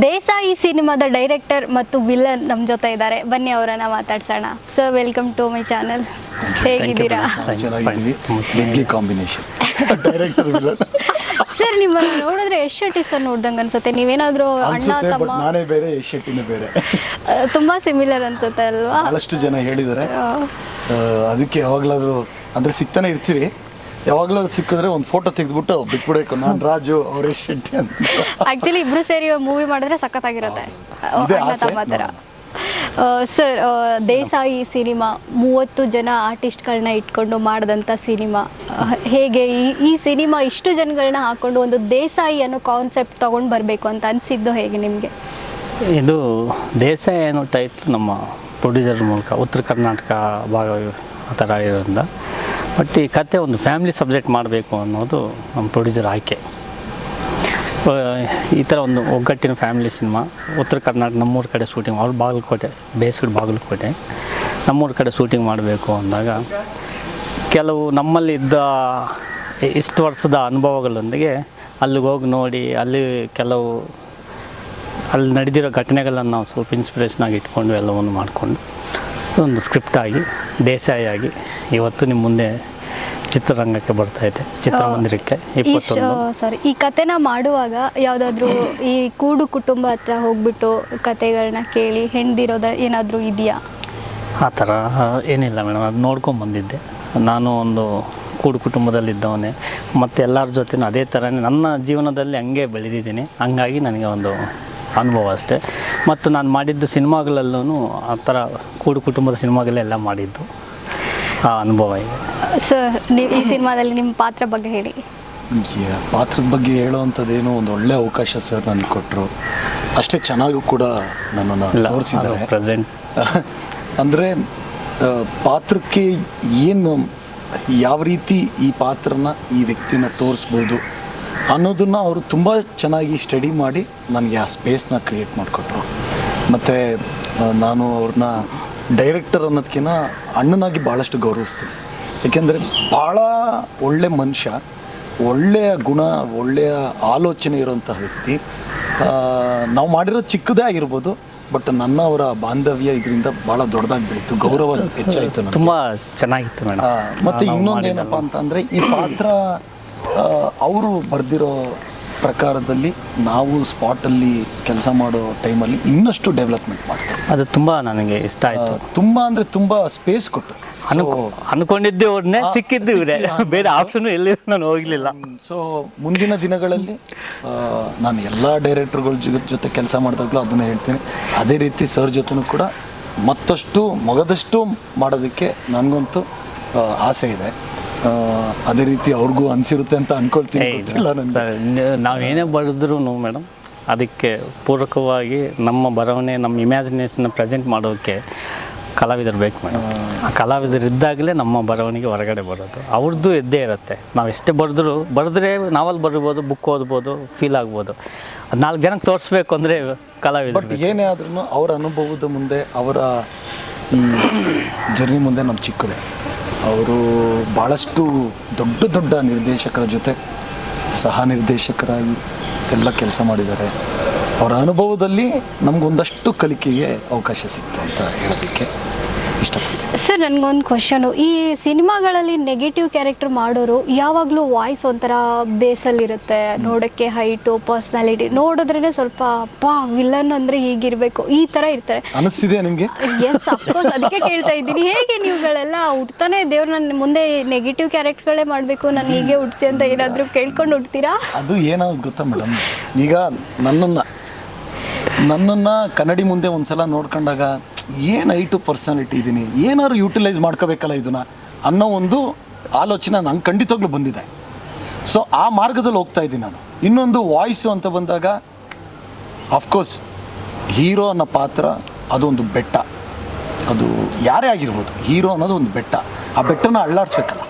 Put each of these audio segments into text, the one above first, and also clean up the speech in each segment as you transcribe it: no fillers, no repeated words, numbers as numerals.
ದೇಸಾಯಿ ಸಿನಿಮಾದ ಡೈರೆಕ್ಟರ್ ಮತ್ತು ವಿಲನ್ ನಮ್ಮ ಜೊತೆ ಇದ್ದಾರೆ. ಬನ್ನಿ ಅವರನ್ನ ಮಾತಾಡ್ಸೋಣ. Sir, welcome to my channel. ಹೇಗಿದ್ದೀರಾ? Combination director villain. ಸರ್, ನಿಮ್ಮನ್ನ ನೋಡಿದ್ರೆ ಯಶ್ ಶೆಟ್ಟಿ ಸರ್ ನೋಡ್ದಂಗೆ ಅನ್ಸುತ್ತೆ. ನೀವೇನಾದ್ರೂ ಅಣ್ಣ ತಮ್ಮ? ನಾನೇ ಬೇರೆ, ಯಶ್ ಶೆಟ್ಟಿನೇ ಬೇರೆ. ತುಂಬಾ ಸಿಮಿಲರ್ ಅನ್ಸುತ್ತೆ ಅಲ್ವಾ? ಬಹಳಷ್ಟು ಜನ ಹೇಳಿದ್ದಾರೆ. ಅದಕ್ಕೆ ಯಾವಾಗ್ಲಾದ್ರೂ ಅಂದ್ರೆ ಸಿಗ್ತಾನೆ ಇರ್ತೀವಿ. ಯಾವಾಗ್ಲಾದ್ರು ಸಿಕ್ಕಿದ್ರೆ ಒಂದು ಫೋಟೋ ತೆಗೆದ್ಬಿಟ್ಟು ಬಿಟ್ಬಿಡಬೇಕು, ನಾನು ರಾಜು ಅವ್ರ ಯಶ್ ಶೆಟ್ಟಿ ಅಂತ. ಆಕ್ಚುಲಿ ಇಬ್ರು ಸೇರಿ ಮೂವಿ ಮಾಡಿದ್ರೆ ಸಖತ್ತಾಗಿರುತ್ತೆ, ಅಣ್ಣ ತಮ್ಮ ಥರ. ಸರ್, ದೇಸಾಯಿ ಸಿನಿಮಾ 30 ಜನ ಆರ್ಟಿಸ್ಟ್ಗಳನ್ನ ಇಟ್ಕೊಂಡು ಮಾಡಿದಂಥ ಸಿನಿಮಾ. ಹೇಗೆ ಈ ಸಿನಿಮಾ ಇಷ್ಟು ಜನಗಳನ್ನ ಹಾಕೊಂಡು ಒಂದು ದೇಸಾಯಿ ಅನ್ನೋ ಕಾನ್ಸೆಪ್ಟ್ ತೊಗೊಂಡು ಬರಬೇಕು ಅಂತ ಅನಿಸಿದ್ದು ಹೇಗೆ ನಿಮಗೆ? ಇದು ದೇಸಾಯಿ ಅನ್ನೋ ಟೈಟ್ಲ್ ನಮ್ಮ ಪ್ರೊಡ್ಯೂಸರ್ ಮೂಲಕ ಉತ್ತರ ಕರ್ನಾಟಕ ಭಾಗ ಆ ಥರ ಇರೋದ್ರಿಂದ, ಬಟ್ ಈ ಕತೆ ಒಂದು ಫ್ಯಾಮಿಲಿ ಸಬ್ಜೆಕ್ಟ್ ಮಾಡಬೇಕು ಅನ್ನೋದು ನಮ್ಮ ಪ್ರೊಡ್ಯೂಸರ್ ಆಯ್ಕೆ. ಈ ಥರ ಒಂದು ಒಗ್ಗಟ್ಟಿನ ಫ್ಯಾಮಿಲಿ ಸಿನಿಮಾ ಉತ್ತರ ಕರ್ನಾಟಕ ನಮ್ಮೂರ ಕಡೆ ಶೂಟಿಂಗ್, ಅವ್ರು ಬಾಗಲಕೋಟೆ, ಬೇಸ್ಡ್ ಬಾಗಲಕೋಟೆ, ನಮ್ಮೂರ ಕಡೆ ಶೂಟಿಂಗ್ ಮಾಡಬೇಕು ಅಂದಾಗ ಕೆಲವು ನಮ್ಮಲ್ಲಿದ್ದ ಇಷ್ಟು ವರ್ಷದ ಅನುಭವಗಳೊಂದಿಗೆ ಅಲ್ಲಿಗೆ ಹೋಗಿ ನೋಡಿ ಅಲ್ಲಿ ನಡೆದಿರೋ ಘಟನೆಗಳನ್ನು ನಾವು ಸ್ವಲ್ಪ ಇನ್ಸ್ಪಿರೇಷನ್ ಆಗಿ ಇಟ್ಕೊಂಡು ಎಲ್ಲವನ್ನು ಮಾಡಿಕೊಂಡು ಒಂದು ಸ್ಕ್ರಿಪ್ಟ್ ಆಗಿ ದೇಸಾಯಿ ಆಗಿ ಇವತ್ತು ನಿಮ್ಮ ಮುಂದೆ ಚಿತ್ರರಂಗಕ್ಕೆ ಬರ್ತಾಯಿದೆ, ಚಿತ್ರಮಂದಿರಕ್ಕೆ 21. ಸಾರಿ, ಈ ಕತೆನ ಮಾಡುವಾಗ ಯಾವುದಾದ್ರೂ ಈ ಕೂಡು ಕುಟುಂಬ ಹತ್ರ ಹೋಗ್ಬಿಟ್ಟು ಕತೆಗಳನ್ನ ಕೇಳಿ ಹೆಣ್ದಿರೋದ ಏನಾದರೂ ಇದೆಯಾ? ಆ ಥರ ಏನಿಲ್ಲ ಮೇಡಮ್. ಅದು ನೋಡ್ಕೊಂಬಂದಿದ್ದೆ. ನಾನು ಒಂದು ಕೂಡು ಕುಟುಂಬದಲ್ಲಿದ್ದವನೇ, ಮತ್ತು ಎಲ್ಲರ ಜೊತೆನೂ ಅದೇ ಥರನೇ ನನ್ನ ಜೀವನದಲ್ಲಿ ಹಂಗೆ ಬೆಳೆದಿದ್ದೀನಿ. ಹಂಗಾಗಿ ನನಗೆ ಒಂದು ಅನುಭವ ಅಷ್ಟೇ. ಮತ್ತು ನಾನು ಮಾಡಿದ್ದು ಸಿನಿಮಾಗಳಲ್ಲೂ ಆ ಥರ ಕೂಡು ಕುಟುಂಬದ ಸಿನಿಮಾಗಳೆಲ್ಲ ಮಾಡಿದ್ದು ಆ ಅನುಭವ ಇದೆ. ಸರ್, ನೀವು ಈ ಸಿನಿಮಾದಲ್ಲಿ ನಿಮ್ಮ ಪಾತ್ರ ಬಗ್ಗೆ ಹೇಳಿ. ಪಾತ್ರದ ಬಗ್ಗೆ ಹೇಳುವಂಥದ್ದೇನೋ ಒಂದು ಒಳ್ಳೆ ಅವಕಾಶ ಸರ್ ನನಗೆ ಕೊಟ್ಟರು. ಅಷ್ಟೇ ಚೆನ್ನಾಗೂ ಕೂಡ ನನ್ನನ್ನು ತೋರಿಸಿದ್ದಾರೆ. ಪ್ರೆಸೆಂಟ್ ಅಂದರೆ ಪಾತ್ರಕ್ಕೆ ಏನು ಯಾವ ರೀತಿ ಈ ಪಾತ್ರನ ಈ ವ್ಯಕ್ತಿನ ತೋರಿಸ್ಬೋದು ಅನ್ನೋದನ್ನು ಅವರು ತುಂಬ ಚೆನ್ನಾಗಿ ಸ್ಟಡಿ ಮಾಡಿ ನನಗೆ ಆ ಸ್ಪೇಸ್ನ ಕ್ರಿಯೇಟ್ ಮಾಡಿಕೊಟ್ರು. ಮತ್ತು ನಾನು ಅವ್ರನ್ನ ಡೈರೆಕ್ಟರ್ ಅನ್ನೋದಕ್ಕಿಂತ ಅಣ್ಣನಾಗಿ ಭಾಳಷ್ಟು ಗೌರವಿಸ್ತೀನಿ. ಏಕೆಂದರೆ ಭಾಳ ಒಳ್ಳೆ ಮನುಷ್ಯ, ಒಳ್ಳೆಯ ಗುಣ, ಒಳ್ಳೆಯ ಆಲೋಚನೆ ಇರೋಂಥ ವ್ಯಕ್ತಿ. ನಾವು ಮಾಡಿರೋದು ಚಿಕ್ಕದೇ ಆಗಿರ್ಬೋದು, ಬಟ್ ನನ್ನ ಅವರ ಬಾಂಧವ್ಯ ಇದರಿಂದ ಭಾಳ ದೊಡ್ಡದಾಗಿ ಬೆಳೀತು, ಗೌರವ ಹೆಚ್ಚಾಯಿತು, ತುಂಬ ಚೆನ್ನಾಗಿತ್ತು ಮೇಡಮ್. ಮತ್ತು ಇನ್ನೊಂದೇನಪ್ಪ ಅಂತಂದರೆ ಈ ಪಾತ್ರ ಅವರು ಬರೆದಿರೋ ಪ್ರಕಾರದಲ್ಲಿ ನಾವು ಸ್ಪಾಟಲ್ಲಿ ಕೆಲಸ ಮಾಡೋ ಟೈಮಲ್ಲಿ ಇನ್ನಷ್ಟು ಡೆವಲಪ್ಮೆಂಟ್ ಮಾಡ್ತಾರೆ. ಅದು ತುಂಬ ನನಗೆ ಇಷ್ಟ ಆಯಿತು. ತುಂಬ ಅಂದರೆ ತುಂಬ ಸ್ಪೇಸ್ ಕೊಟ್ಟು ಅನ್ಕೊಂಡಿದ್ದೆ ಅವ್ರನ್ನೇ ಸಿಕ್ಕಿದ್ದು ಇವರೇ, ಬೇರೆ ಆಪ್ಷನ್ ಎಲ್ಲಿ ನಾನು ಹೋಗಲಿಲ್ಲ. ಸೊ ಮುಂದಿನ ದಿನಗಳಲ್ಲಿ ನಾನು ಎಲ್ಲ ಡೈರೆಕ್ಟರ್ಗಳ ಜೊತೆ ಕೆಲಸ ಮಾಡಿದಾಗಲೂ ಅದನ್ನು ಹೇಳ್ತೀನಿ. ಅದೇ ರೀತಿ ಸರ್ ಜೊತೆನೂ ಕೂಡ ಮತ್ತಷ್ಟು ಮೊಗದಷ್ಟು ಮಾಡೋದಕ್ಕೆ ನನಗಂತೂ ಆಸೆ ಇದೆ. ಅದೇ ರೀತಿ ಅವ್ರಿಗೂ ಅನಿಸಿರುತ್ತೆ ಅಂತ ಅನ್ಕೊಳ್ತೀನಿ. ನಾವೇನೇ ಬರೆದ್ರೂ ಮೇಡಮ್, ಅದಕ್ಕೆ ಪೂರಕವಾಗಿ ನಮ್ಮ ಬರವಣೆ, ನಮ್ಮ ಇಮ್ಯಾಜಿನೇಷನ್ನ ಪ್ರೆಸೆಂಟ್ ಮಾಡೋಕ್ಕೆ ಕಲಾವಿದರು ಬೇಕು ಮೇಡಮ್. ಆ ಕಲಾವಿದರು ಇದ್ದಾಗಲೇ ನಮ್ಮ ಬರವಣಿಗೆ ಹೊರಗಡೆ ಬರೋದು. ಅವ್ರದ್ದು ಇದ್ದೇ ಇರುತ್ತೆ. ನಾವು ಎಷ್ಟೇ ಬರೆದ್ರೆ ನಾವಲ್ಲಿ ಬರಿಬೋದು, ಬುಕ್ ಓದ್ಬೋದು, ಫೀಲ್ ಆಗ್ಬೋದು. 4 ಜನಕ್ಕೆ ತೋರಿಸ್ಬೇಕು ಅಂದರೆ ಕಲಾವಿದರು. ಬಟ್ ಏನೇ ಆದ್ರೂ ಅವರ ಅನುಭವದ ಮುಂದೆ, ಅವರ ಈ ಜರ್ನಿ ಮುಂದೆ ನಮ್ಮ ಚಿಕ್ಕದೆ. ಅವರು ಭಾಳಷ್ಟು ದೊಡ್ಡ ನಿರ್ದೇಶಕರ ಜೊತೆ ಸಹ ನಿರ್ದೇಶಕರಾಗಿ ಎಲ್ಲ ಕೆಲಸ ಮಾಡಿದ್ದಾರೆ. ಅವರ ಅನುಭವದಲ್ಲಿ ನಮಗೊಂದಷ್ಟು ಕಲಿಕೆಗೆ ಅವಕಾಶ ಸಿಕ್ತು ಅಂತ ಹೇಳೋದಕ್ಕೆ ಇಷ್ಟಪಡ್ತೀನಿ. ಸರ್, ನನಗೊಂದು ಕ್ವಶನು. ಈ ಸಿನಿಮಾಗಳಲ್ಲಿ ನೆಗೆಟಿವ್ ಕ್ಯಾರೆಕ್ಟರ್ ಮಾಡೋರು ಯಾವಾಗಲೂ ವಾಯ್ಸ್ ಒಂಥರ ಬೇಸಲ್ಲಿರುತ್ತೆ, ನೋಡೋಕ್ಕೆ ಹೈಟು, ಪರ್ಸ್ನಾಲಿಟಿ ನೋಡಿದ್ರೇ ಸ್ವಲ್ಪ ಅಪ್ಪಾ ವಿಲನ್ ಅಂದರೆ ಹೀಗಿರಬೇಕು, ಈ ಥರ ಇರ್ತಾರೆ. ಅನಿಸ್ತಿದೆ ನಿಮಗೆ? ಎಸ್, ಅಫ್ಕೋರ್ಸ್, ಅದಕ್ಕೆ ಕೇಳ್ತಾ ಇದ್ದೀನಿ. ಹೇಗೆ ನೀವುಗಳೆಲ್ಲ ಹುಡ್ತಾನೆ ದೇವ್ರು ನನ್ನ ಮುಂದೆ ನೆಗೆಟಿವ್ ಕ್ಯಾರೆಕ್ಟರ್ಗಳೇ ಮಾಡಬೇಕು, ನಾನು ಹೀಗೆ ಹುಡ್ಸಿ ಅಂತ ಏನಾದರೂ ಕೇಳ್ಕೊಂಡು ಹುಡ್ತೀರಾ? ಅದು ಏನಾದ್ರು ಗೊತ್ತಾ ಮೇಡಮ್, ಈಗ ನನ್ನನ್ನು ಕನ್ನಡಿ ಮುಂದೆ ಒಂದ್ಸಲ ನೋಡ್ಕೊಂಡಾಗ ಏನು ಹೈಟು, ಪರ್ಸನಾಲಿಟಿ ಇದ್ದೀನಿ, ಏನಾದ್ರು ಯೂಟಿಲೈಸ್ ಮಾಡ್ಕೋಬೇಕಲ್ಲ ಇದನ್ನ ಅನ್ನೋ ಒಂದು ಆಲೋಚನೆ ನಂಗೆ ಖಂಡಿತವಾಗ್ಲೂ ಬಂದಿದೆ. ಸೊ ಆ ಮಾರ್ಗದಲ್ಲಿ ಹೋಗ್ತಾ ಇದ್ದೀನಿ ನಾನು. ಇನ್ನೊಂದು ವಾಯ್ಸು ಅಂತ ಬಂದಾಗ ಅಫ್ಕೋರ್ಸ್ ಹೀರೋ ಅನ್ನೋ ಪಾತ್ರ ಅದೊಂದು ಬೆಟ್ಟ. ಅದು ಯಾರೇ ಆಗಿರ್ಬೋದು, ಹೀರೋ ಅನ್ನೋದು ಒಂದು ಬೆಟ್ಟ. ಆ ಬೆಟ್ಟನ ಅಳ್ಳಾಡಿಸ್ಬೇಕಲ್ಲ,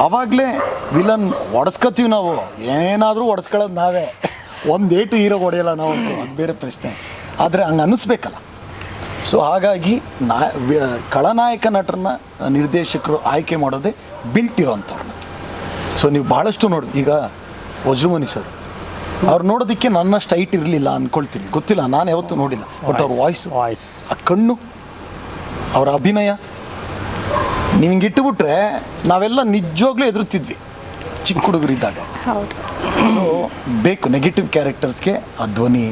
ಆವಾಗಲೇ ವಿಲನ್ ಒಡೆಸ್ಕೊತೀವಿ ನಾವು. ಏನಾದರೂ ಒಡೆಸ್ಕೊಳ್ಳೋದು ನಾವೇ, ಒಂದೇಟು ಹೀರೋ ಹೊಡೆಯಲ್ಲ ನಾವಂತೂ, ಅದು ಬೇರೆ ಪ್ರಶ್ನೆ. ಆದರೆ ಹಂಗೆ ಅನ್ನಿಸ್ಬೇಕಲ್ಲ. ಸೊ ಹಾಗಾಗಿ ಖಳನಾಯಕ ನಟರನ್ನ ನಿರ್ದೇಶಕರು ಆಯ್ಕೆ ಮಾಡೋದೇ ಬಿಲ್ಟ್ ಇರೋವಂಥವ್ರನ್ನ. ಸೊ ನೀವು ಭಾಳಷ್ಟು ನೋಡಿ, ಈಗ ವಜ್ರಮುನಿ ಸರ್ ಅವ್ರು ನೋಡೋದಕ್ಕೆ ನನ್ನಷ್ಟು ಹೈಟ್ ಇರಲಿಲ್ಲ ಅನ್ಕೊಳ್ತೀನಿ, ಗೊತ್ತಿಲ್ಲ, ನಾನು ಯಾವತ್ತೂ ನೋಡಿಲ್ಲ. ಬಟ್ ಅವ್ರ ವಾಯ್ಸ್, ಆ ಕಣ್ಣು, ಅವರ ಅಭಿನಯ, ನೀವು ಹಿಂಗೆ ಇಟ್ಟುಬಿಟ್ರೆ ನಾವೆಲ್ಲ ನಿಜವಾಗ್ಲೂ ಎದುರುತ್ತಿದ್ವಿ ಚಿಕ್ಕ ಹುಡುಗರಿದ್ದಾಗ. ಹೌದು. ಸೊ ಬೇಕು ನೆಗೆಟಿವ್ ಕ್ಯಾರೆಕ್ಟರ್ಸ್ಗೆ ಆ ಧ್ವನಿ,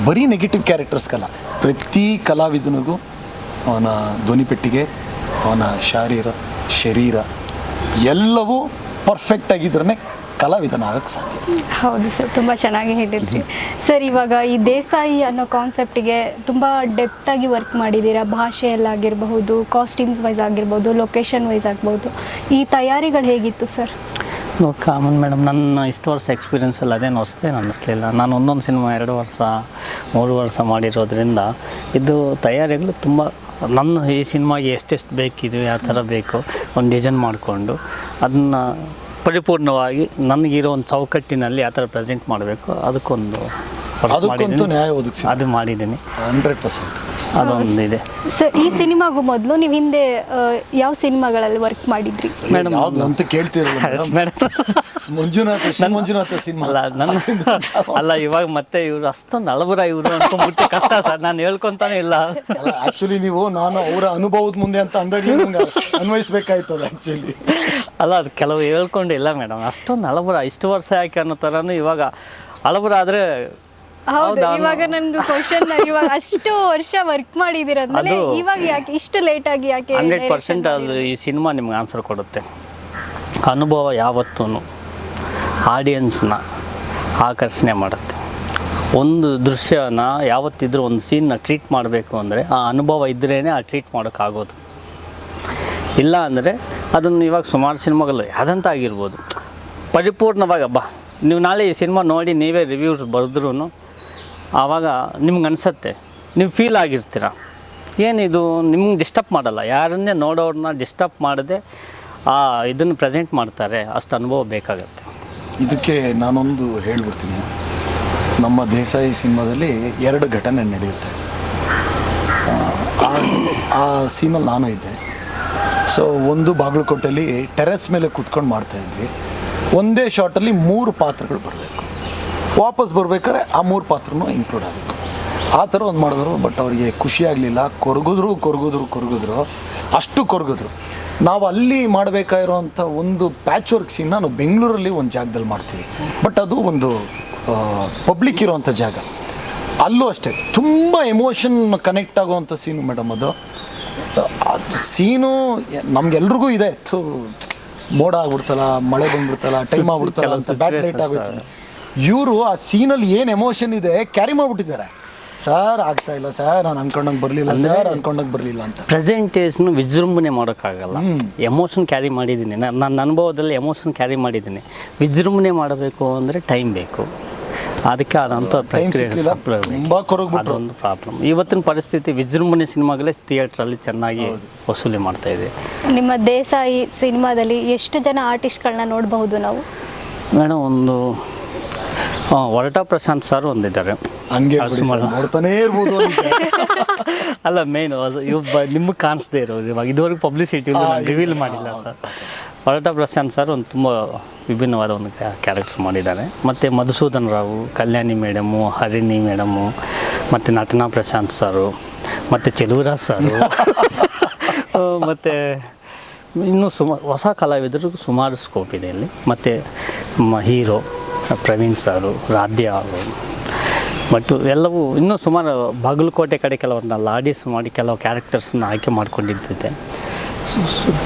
ಬರೀ ನೆಗೆಟಿವ್ ಕ್ಯಾರೆಕ್ಟರ್ಸ್ಗಲ್ಲ, ಪ್ರತಿ ಕಲಾವಿದನಿಗೂ ಅವನ ಧ್ವನಿ ಪೆಟ್ಟಿಗೆ, ಅವನ ಶರೀರ ಎಲ್ಲವೂ ಪರ್ಫೆಕ್ಟ್ ಆಗಿದ್ರೇ ಕಲಾವಿದನ ಆಗಕ್ಕೆ ಸಾಧ್ಯ. ಹೌದು ಸರ್, ತುಂಬ ಚೆನ್ನಾಗಿ ಹೇಳಿದ್ರಿ ಸರ್. ಇವಾಗ ಈ ದೇಸಾಯಿ ಅನ್ನೋ ಕಾನ್ಸೆಪ್ಟಿಗೆ ತುಂಬ ಡೆಪ್ತಾಗಿ ವರ್ಕ್ ಮಾಡಿದ್ದೀರಾ. ಭಾಷೆಯಲ್ಲಾಗಿರಬಹುದು, ಕಾಸ್ಟ್ಯೂಮ್ಸ್ ವೈಸ್ ಆಗಿರ್ಬೋದು, ಲೊಕೇಶನ್ ವೈಸ್ ಆಗ್ಬೋದು. ಈ ತಯಾರಿಗಳು ಹೇಗಿತ್ತು ಸರ್? ಕಾಮನ್ ಮೇಡಮ್, ನನ್ನ ಇಷ್ಟು ವರ್ಷ ಎಕ್ಸ್ಪೀರಿಯೆನ್ಸಲ್ಲಿ ಅದೇನು ಹೊಸದೇನು ಅನ್ನಿಸ್ಲಿಲ್ಲ. ನಾನು ಒಂದೊಂದು ಸಿನಿಮಾ 2 ವರ್ಷ 3 ವರ್ಷ ಮಾಡಿರೋದ್ರಿಂದ ಇದು ತಯಾರಿಗಳು ತುಂಬ, ನನ್ನ ಈ ಸಿನಿಮಾಗೆ ಎಷ್ಟೆಷ್ಟು ಬೇಕಿದು, ಯಾವ ಥರ ಬೇಕು, ಒಂದು ಡಿಸೈನ್ ಮಾಡಿಕೊಂಡು ಅದನ್ನು ಪರಿಪೂರ್ಣವಾಗಿ ನನಗಿರೋ ಒಂದು ಚೌಕಟ್ಟಿನಲ್ಲಿ ಯಾವ ಥರ ಪ್ರೆಸೆಂಟ್ ಮಾಡಬೇಕು ಅದಕ್ಕೊಂದು ಅದಕ್ಕಂತೂ ನ್ಯಾಯ ಒದಗಿಸಿ ಅದು ಮಾಡಿದ್ದೀನಿ. 100% ಅದೊಂದು ಇದೆ ಸರ್. ಈ ಸಿನಿಮಾಗೂ ಮೊದಲು ನೀವು ಹಿಂದೆ ಯಾವ ಸಿನಿಮಾಗಳಲ್ಲಿ ವರ್ಕ್ ಮಾಡಿದ್ರಿ? ಮೇಡಮ್ ಯಾವ್ದು ಅಂತ ಕೇಳ್ತಿರಲ್ಲ ಮಂಜುನಾಥ ಸಿನಿಮಾ ಅಲ್ಲ, ಇವಾಗ ಮತ್ತೆ ಇವರು ಅಷ್ಟೊಂದು ಅಳಬರ ಇವರು ಅನ್ಕೊಂಡ್ಬಿಟ್ಟು ಕಷ್ಟ ಸರ್, ನಾನು ಹೇಳ್ಕೊಂತಾನೆ ಇಲ್ಲ. ಆಕ್ಚುಲಿ ನೀವು ನಾನು ಅವರ ಅನುಭವದ ಮುಂದೆ ಅಂತ ಅಂದಾಗಲೇ ಅನ್ವಯಿಸ್ಬೇಕಾಯ್ತದೆ ಆಕ್ಚುಲಿ. ಅಲ್ಲ, ಅದು ಕೆಲವು ಹೇಳ್ಕೊಂಡಿಲ್ಲ ಮೇಡಮ್, ಅಷ್ಟೊಂದು ಅಳಬರ ಇಷ್ಟು ವರ್ಷ ಯಾಕೆ ಅನ್ನೋ ಥರನೂ ಇವಾಗ ಅಳಬರ ಆದರೆ. ಹೌದು, ಇವಾಗ ನಂದು ಕ್ವಶನ್, ಇವಾಗ ಅಷ್ಟು ವರ್ಷ ವರ್ಕ್ ಮಾಡಿದಿರಂದ್ರೆ ಇವಾಗ ಯಾಕೆ ಇಷ್ಟು ಲೇಟ್ ಆಗಿ ಯಾಕೆ? 100% ಅದು ಈ ಸಿನಿಮಾ ನಿಮ್ಗೆ ಆನ್ಸರ್ ಕೊಡುತ್ತೆ. ಅನುಭವ ಯಾವತ್ತೂ ಆಡಿಯನ್ಸ್ನ ಆಕರ್ಷಣೆ ಮಾಡುತ್ತೆ. ಒಂದು ದೃಶ್ಯನ ಯಾವತ್ತಿದ್ರೂ ಒಂದು ಸೀನ್ನ ಟ್ರೀಟ್ ಮಾಡಬೇಕು ಅಂದರೆ ಆ ಅನುಭವ ಇದ್ರೇ ಆ ಟ್ರೀಟ್ ಮಾಡೋಕ್ಕಾಗೋದು. ಇಲ್ಲ ಅಂದರೆ ಅದನ್ನು ಇವಾಗ ಸುಮಾರು ಸಿನಿಮಾಗಳು ಯಾವುದಂತ ಆಗಿರ್ಬೋದು, ಪರಿಪೂರ್ಣವಾಗಿ ನೀವು ನಾಳೆ ಈ ಸಿನಿಮಾ ನೋಡಿ ನೀವೇ ರಿವ್ಯೂಸ್ ಬರೆದ್ರೂ ಆವಾಗ ನಿಮ್ಗೆ ಅನಿಸುತ್ತೆ, ನೀವು ಫೀಲ್ ಆಗಿರ್ತೀರ, ಏನಿದು ನಿಮ್ಗೆ ಡಿಸ್ಟರ್ಬ್ ಮಾಡಲ್ಲ, ಯಾರನ್ನೇ ನೋಡೋರನ್ನ ಡಿಸ್ಟರ್ಬ್ ಮಾಡದೆ ಇದನ್ನು ಪ್ರೆಸೆಂಟ್ ಮಾಡ್ತಾರೆ, ಅಷ್ಟು ಅನುಭವ ಬೇಕಾಗತ್ತೆ. ಇದಕ್ಕೆ ನಾನೊಂದು ಹೇಳ್ಬಿಡ್ತೀನಿ. ನಮ್ಮ ದೇಸಾಯಿ ಸಿನಿಮಾದಲ್ಲಿ 2 ಘಟನೆ ನಡೆಯುತ್ತೆ. ಆ ಸೀನಲ್ಲಿ ನಾನು ಇದ್ದೆ. ಸೊ ಒಂದು ಬಾಗಲಕೋಟೆಯಲ್ಲಿ ಟೆರೆಸ್ ಮೇಲೆ ಕೂತ್ಕೊಂಡು ಮಾಡ್ತಾಯಿದ್ವಿ. ಒಂದೇ ಶಾರ್ಟಲ್ಲಿ 3 ಪಾತ್ರಗಳು ಬರಬೇಕು. ವಾಪಸ್ ಬರ್ಬೇಕಾದ್ರೆ ಆ 3 ಪಾತ್ರನೂ ಇನ್ಕ್ಲೂಡ್ ಆಗಬೇಕು. ಆ ಥರ ಒಂದು ಮಾಡಿದ್ರು. ಬಟ್ ಅವರಿಗೆ ಖುಷಿ ಆಗಲಿಲ್ಲ. ಕೊರಗಿದ್ರು ಅಷ್ಟು ಕೊರಗಿದ್ರು. ನಾವು ಅಲ್ಲಿ ಮಾಡಬೇಕಾಗಿರೋವಂಥ ಒಂದು ಪ್ಯಾಚ್ ವರ್ಕ್ ಸೀನ್ನ ನಾವು ಬೆಂಗಳೂರಲ್ಲಿ ಒಂದು ಜಾಗದಲ್ಲಿ ಮಾಡ್ತೀವಿ. ಬಟ್ ಅದು ಒಂದು ಪಬ್ಲಿಕ್ ಇರೋವಂಥ ಜಾಗ. ಅಲ್ಲೂ ಅಷ್ಟೇ ತುಂಬ ಎಮೋಷನ್ ಕನೆಕ್ಟ್ ಆಗುವಂಥ ಸೀನು ಮೇಡಮ್. ಅದು ಸೀನು ನಮ್ಗೆಲ್ರಿಗೂ ಇದೆ, ಮೋಡ ಆಗ್ಬಿಡ್ತಲ್ಲ, ಮಳೆ ಬಂದ್ಬಿಡ್ತಲ್ಲ, ಟೈಮ್ ಆಗ್ಬಿಡ್ತಲ್ಲ ಅಂತ ಬ್ಯಾಟ್ ಲೈಟ್ ಆಗುತ್ತೆ. ಇವರು ಆ ಸೀನಲ್ಲಿ ಏನು ಎಮೋಷನ್ ಇದೆ ಕ್ಯಾರಿ ಮಾಡಿಬಿಟ್ಟಿದ್ದಾರೆ. ಸರ್ ಆಗ್ತಾ ಇಲ್ಲ ಸರ್, ನಾನು ಅನ್ಕೊಂಡಂಗೆ ಬರಲಿಲ್ಲ ಅಂತ. ಪ್ರೆಸೆಂಟೇಷನ್ ವಿಜೃಂಭಣೆ ಮಾಡೋಕ್ಕಾಗಲ್ಲ. ಎಮೋಷನ್ ಕ್ಯಾರಿ ಮಾಡಿದ್ದೀನಿ, ನನ್ನ ಅನುಭವದಲ್ಲಿ ಎಮೋಷನ್ ಕ್ಯಾರಿ ಮಾಡಿದ್ದೀನಿ. ವಿಜೃಂಭಣೆ ಮಾಡಬೇಕು ಅಂದರೆ ಟೈಮ್ ಬೇಕು. ಅದಕ್ಕೆ ಆದಂಥ ಅದೊಂದು ಪ್ರಾಬ್ಲಮ್. ಇವತ್ತಿನ ಪರಿಸ್ಥಿತಿ ವಿಜೃಂಭಣೆ ಸಿನಿಮಾಗಳೇ ಥಿಯೇಟ್ರಲ್ಲಿ ಚೆನ್ನಾಗಿ ವಸೂಲಿ ಮಾಡ್ತಾ ಇದೆ. ನಿಮ್ಮ ದೇಸಾಯಿ ಸಿನಿಮಾದಲ್ಲಿ ಎಷ್ಟು ಜನ ಆರ್ಟಿಸ್ಟ್ಗಳನ್ನ ನೋಡಬಹುದು ನಾವು? ಮೇಡಮ್ ಒಂದು ಹೊರಟ ಪ್ರಶಾಂತ್ ಸರ್ ಒಂದಿದ್ದಾರೆ. ನೋಡ್ತಾನೆ ಇರ್ಬೋದು. ಅಲ್ಲ, ಮೇನು ಅದು ನಿಮಗೆ ಕಾಣಿಸ್ದೇ ಇರೋದು. ಇವಾಗ ಇದುವರೆಗೂ ಪಬ್ಲಿಸಿಟಿ ರಿವೀಲ್ ಮಾಡಿಲ್ಲ ಸರ್. ಹೊರಟ ಪ್ರಶಾಂತ್ ಸರ್ ಒಂದು ತುಂಬ ವಿಭಿನ್ನವಾದ ಒಂದು ಕ್ಯಾರೆಕ್ಟರ್ ಮಾಡಿದ್ದಾರೆ. ಮತ್ತು ಮಧುಸೂದನ್ ರಾವು, ಕಲ್ಯಾಣಿ ಮೇಡಮು, ಹರಿಣಿ ಮೇಡಮು, ಮತ್ತು ನಟನಾ ಪ್ರಶಾಂತ್ ಸರು, ಮತ್ತು ಚೆಲುವರಾಜ್ ಸರು, ಮತ್ತು ಇನ್ನೂ ಹೊಸ ಕಲಾವಿದರು ಸುಮಾರು ಸ್ಕೋಪ್ ಇದೆ ಇಲ್ಲಿ. ಮತ್ತು ಹೀರೋ ಪ್ರವೀಣ್ ಸರು, ರಾಧ್ಯ ಅವರು, ಬಟ್ ಎಲ್ಲವೂ ಇನ್ನೂ ಸುಮಾರು ಬಾಗಲಕೋಟೆ ಕಡೆ ಕೆಲವ್ರನ್ನ ಆಡಿಸ್ ಮಾಡಿ ಕೆಲವು ಕ್ಯಾರೆಕ್ಟರ್ಸ್ನ ಆಯ್ಕೆ ಮಾಡ್ಕೊಂಡಿದ್ದಿದೆ.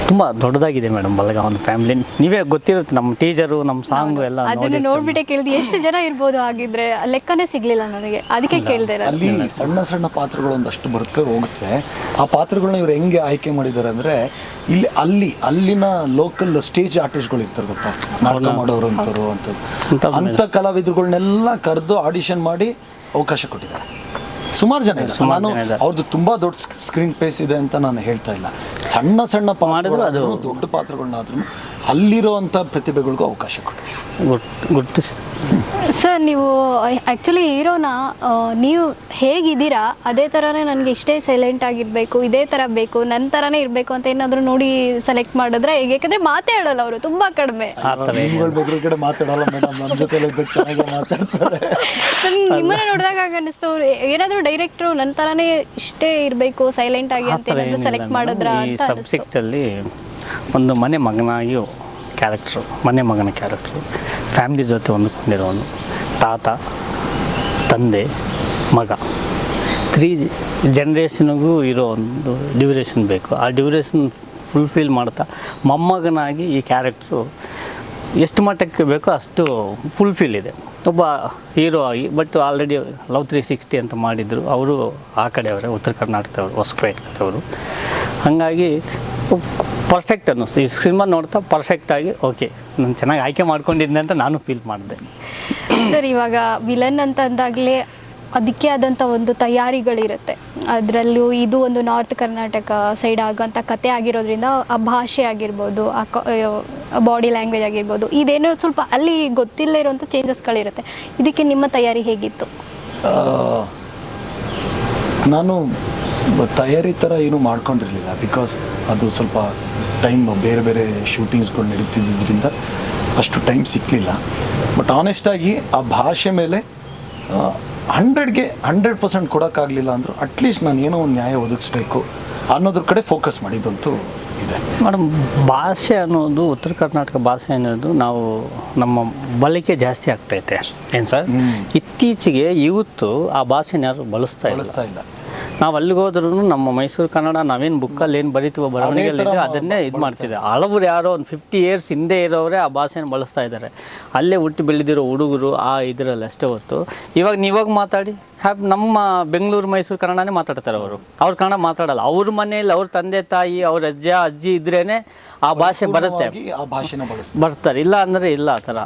ತುಂಬ ದೊಡ್ಡದಾಗಿದೆ ಮೇಡಮ್ ಬಲಗ ಒಂದು ಫ್ಯಾಮಿಲಿ. ನೀವೇ ಗೊತ್ತಿರುತ್ತೆ, ನಮ್ಮ ಟೀಚರು, ನಮ್ಮ ಸಾಂಗು ಎಲ್ಲ ಅದನ್ನು ನೋಡ್ಬಿಟ್ಟೆ ಕೇಳಿದೆ ಎಷ್ಟು ಜನ ಇರ್ಬೋದು. ಆಗಿದ್ರೆ ಲೆಕ್ಕನೇ ಸಿಗ್ಲಿಲ್ಲ ನನಗೆ, ಅದಕ್ಕೆ ಕೇಳಿದೆ. ಅಲ್ಲಿ ಸಣ್ಣ ಸಣ್ಣ ಪಾತ್ರಗಳು ಒಂದಷ್ಟು ಬರ್ತವೆ ಹೋಗುತ್ತೆ. ಆ ಪಾತ್ರಗಳನ್ನ ಇವ್ರು ಹೆಂಗೆ ಆಯ್ಕೆ ಮಾಡಿದ್ದಾರೆ ಅಂದರೆ, ಅಲ್ಲಿನ ಲೋಕಲ್ ಸ್ಟೇಜ್ ಆರ್ಟಿಸ್ಟ್ಗಳು ಇರ್ತಾರೆ ಗೊತ್ತಾ, ನಾಟಕ ಮಾಡೋರು ಅಂತರು ಅಂಥ ಕಲಾವಿದರುಗಳನ್ನೆಲ್ಲ ಕರೆದು ಆಡಿಷನ್ ಮಾಡಿ ಅವಕಾಶ ಕೊಟ್ಟಿದ್ದಾರೆ. ಸುಮಾರು ಜನ ಇದೆ. ನಾನು ಅವ್ರದ್ದು ತುಂಬ ದೊಡ್ಡ ಸ್ಕ್ರೀನ್ ಸ್ಪೇಸ್ ಇದೆ ಅಂತ ನಾನು ಹೇಳ್ತಾ ಇಲ್ಲ. ಸಣ್ಣ ಪಾತ್ರಗಳು, ದೊಡ್ಡ ಪಾತ್ರಗಳನ್ನಾದ್ರೂ ಅಲ್ಲಿರೋವಂಥ ಪ್ರತಿಭೆಗಳಿಗೂ ಅವಕಾಶ ಕೊಡಿ. ಗುರ್ತಿಸಿ ಸರ್ ನೀವು ಆ್ಯಕ್ಚುಲಿ ಹೀರೋನ ನೀವು ಹೇಗಿದ್ದೀರಾ ಅದೇ ಥರನೇ ನನಗೆ ಇಷ್ಟೇ ಸೈಲೆಂಟ್ ಆಗಿರಬೇಕು, ಇದೇ ಥರ ಬೇಕು, ನನ್ನ ಥರನೇ ಇರಬೇಕು ಅಂತ ಏನಾದರೂ ನೋಡಿ ಸೆಲೆಕ್ಟ್ ಮಾಡಿದ್ರೆ ಹೇಗೆ? ಯಾಕಂದರೆ ಮಾತೇ ಆಡಲ್ಲ ಅವರು, ತುಂಬ ಕಡಿಮೆ. ಆ ಥರ ನಿಮ್ಗಳ ಬೆದರಿಕೆ ಮಾತಾಡಲ್ಲ ಮೇಡಮ್, ನಮ್ಮ ಜೊತೆ ಚೆನ್ನಾಗಿ ಮಾತಾಡ್ತಾರೆ. ನಿಮ್ಮನ್ನ ನೋಡಿದಾಗ ಅನ್ನಿಸ್ತು ಅವ್ರು ಏನಾದರೂ ಡೈರೆಕ್ಟ್ರು ನನ್ನ ಥರನೇ ಇಷ್ಟೇ ಇರಬೇಕು ಸೈಲೆಂಟ್ ಆಗಿ ಅಂತ ಏನಾದರೂ ಸೆಲೆಕ್ಟ್ ಮಾಡಿದ್ರ ಈ ಅಂತ ಸಬ್ಜೆಕ್ಟಲ್ಲಿ ಒಂದು ಮನೆ ಮಗನಾಗಿ ಕ್ಯಾರೆಕ್ಟ್ರು, ಮನೆ ಮಗನ ಕ್ಯಾರೆಕ್ಟ್ರು, ಫ್ಯಾಮಿಲಿ ಜೊತೆ ಹೊಂದ್ಕೊಂಡಿರೋನು, ತಾತ, ತಂದೆ, ಮಗ, 3 ಜನ್ರೇಷನ್ಗೂ ಇರೋ ಒಂದು ಡ್ಯೂರೇಷನ್ ಬೇಕು. ಆ ಡ್ಯೂರೇಷನ್ ಫುಲ್ಫಿಲ್ ಮಾಡ್ತಾ ಮೊಮ್ಮಗನಾಗಿ ಈ ಕ್ಯಾರೆಕ್ಟ್ರು ಎಷ್ಟು ಮಟ್ಟಕ್ಕೆ ಬೇಕೋ ಅಷ್ಟು ಫುಲ್ಫಿಲ್ ಇದೆ. ಒಬ್ಬ ಹೀರೋ ಆಗಿ, ಬಟ್ ಆಲ್ರೆಡಿ ಲವ್ 360 ಅಂತ ಮಾಡಿದರು. ಅವರು ಆ ಕಡೆಯವರೇ, ಉತ್ತರ ಕರ್ನಾಟಕದವರು, ಹೊಸಪೇಟೆಯವರು. ಹಾಗಾಗಿ ಪರ್ಫೆಕ್ಟ್ ಅನ್ನಿಸ್ತು ಈ ಸಿನಿಮಾ ನೋಡ್ತಾ. ಪರ್ಫೆಕ್ಟಾಗಿ ಓಕೆ, ನಾನು ಚೆನ್ನಾಗಿ ಆಯ್ಕೆ ಮಾಡ್ಕೊಂಡಿದ್ದೆ ಅಂತ ನಾನು ಫೀಲ್ ಮಾಡಿದೆ. ಸರ್ ಇವಾಗ ವಿಲನ್ ಅಂತ ಅಂದಾಗಲೇ ಅದಕ್ಕೆ ಆದಂಥ ಒಂದು ತಯಾರಿಗಳಿರುತ್ತೆ. ಅದರಲ್ಲೂ ಇದು ಒಂದು ನಾರ್ತ್ ಕರ್ನಾಟಕ ಸೈಡ್ ಆಗೋಂಥ ಕತೆ ಆಗಿರೋದ್ರಿಂದ ಆ ಭಾಷೆ ಆಗಿರ್ಬೋದು, ಆ ಬಾಡಿ ಲ್ಯಾಂಗ್ವೇಜ್ ಆಗಿರ್ಬೋದು, ಇದೇನೋ ಸ್ವಲ್ಪ ಅಲ್ಲಿ ಗೊತ್ತಿಲ್ಲೇ ಇರೋಂಥ ಚೇಂಜಸ್ಗಳಿರುತ್ತೆ. ಇದಕ್ಕೆ ನಿಮ್ಮ ತಯಾರಿ ಹೇಗಿತ್ತು? ನಾನು ತಯಾರಿ ಥರ ಏನೂ ಮಾಡ್ಕೊಂಡಿರಲಿಲ್ಲ. ಬಿಕಾಸ್ ಅದು ಸ್ವಲ್ಪ ಟೈಮ್ ಬೇರೆ ಬೇರೆ ಶೂಟಿಂಗ್ಸ್ಗಳು ನಡೀತಿದ್ದರಿಂದ ಅಷ್ಟು ಟೈಮ್ ಸಿಕ್ಕಲಿಲ್ಲ. ಬಟ್ ಆನೆಸ್ಟಾಗಿ ಆ ಭಾಷೆ ಮೇಲೆ 100ಗೆ 100% ಕೊಡೋಕ್ಕಾಗಲಿಲ್ಲ ಅಂದರೂ ಅಟ್ಲೀಸ್ಟ್ ನಾನು ಏನೋ ಒಂದು ನ್ಯಾಯ ಒದಗಿಸ್ಬೇಕು ಅನ್ನೋದ್ರ ಕಡೆ ಫೋಕಸ್ ಮಾಡಿದಂತೂ ಇದೆ. ಮೇಡಮ್, ಭಾಷೆ ಅನ್ನೋದು, ಉತ್ತರ ಕರ್ನಾಟಕ ಭಾಷೆ ಅನ್ನೋದು ನಾವು ನಮ್ಮ ಬಳಕೆ ಜಾಸ್ತಿ ಆಗ್ತೈತೆ ಏನು ಸರ್. ಇತ್ತೀಚೆಗೆ ಇವತ್ತು ಆ ಭಾಷೆನ ಯಾರು ಬಳಸ್ತಾ ಇಲ್ಲ. ನಾವು ಅಲ್ಲಿಗೆ ಹೋದ್ರೂ ನಮ್ಮ ಮೈಸೂರು ಕನ್ನಡ ನಾವೇನು ಬುಕ್ಕಲ್ಲಿ ಏನು ಬರೀತೀವೋ ಬರವಣಿಗೆಯಲ್ಲಿ ಅದನ್ನೇ ಇದು ಮಾಡ್ತಿದ್ದೆ. ಹಳಬರು ಯಾರೋ ಒಂದು 50 years ಹಿಂದೆ ಇರೋರೇ ಆ ಭಾಷೆನ ಬಳಸ್ತಾ ಇದ್ದಾರೆ. ಅಲ್ಲೇ ಹುಟ್ಟಿ ಬೆಳೆದಿರೋ ಹುಡುಗರು ಆ ಇದರಲ್ಲಿ ಅಷ್ಟೇ ಹೊರತು ನೀವಾಗ ಮಾತಾಡಿ ನಮ್ಮ ಬೆಂಗಳೂರು ಮೈಸೂರು ಕನ್ನಡನೇ ಮಾತಾಡ್ತಾರೆ ಅವರು. ಅವ್ರ ಕನ್ನಡ ಮಾತಾಡಲ್ಲ. ಅವ್ರ ಮನೆಯಲ್ಲಿ ಅವ್ರ ತಂದೆ ತಾಯಿ, ಅವ್ರ ಅಜ್ಜ ಅಜ್ಜಿ ಇದ್ರೇನೆ ಆ ಭಾಷೆ ಬರುತ್ತೆ, ಆ ಭಾಷೆನ ಬರ್ತಾರೆ. ಇಲ್ಲ ಅಂದರೆ ಇಲ್ಲ. ಆ ಥರ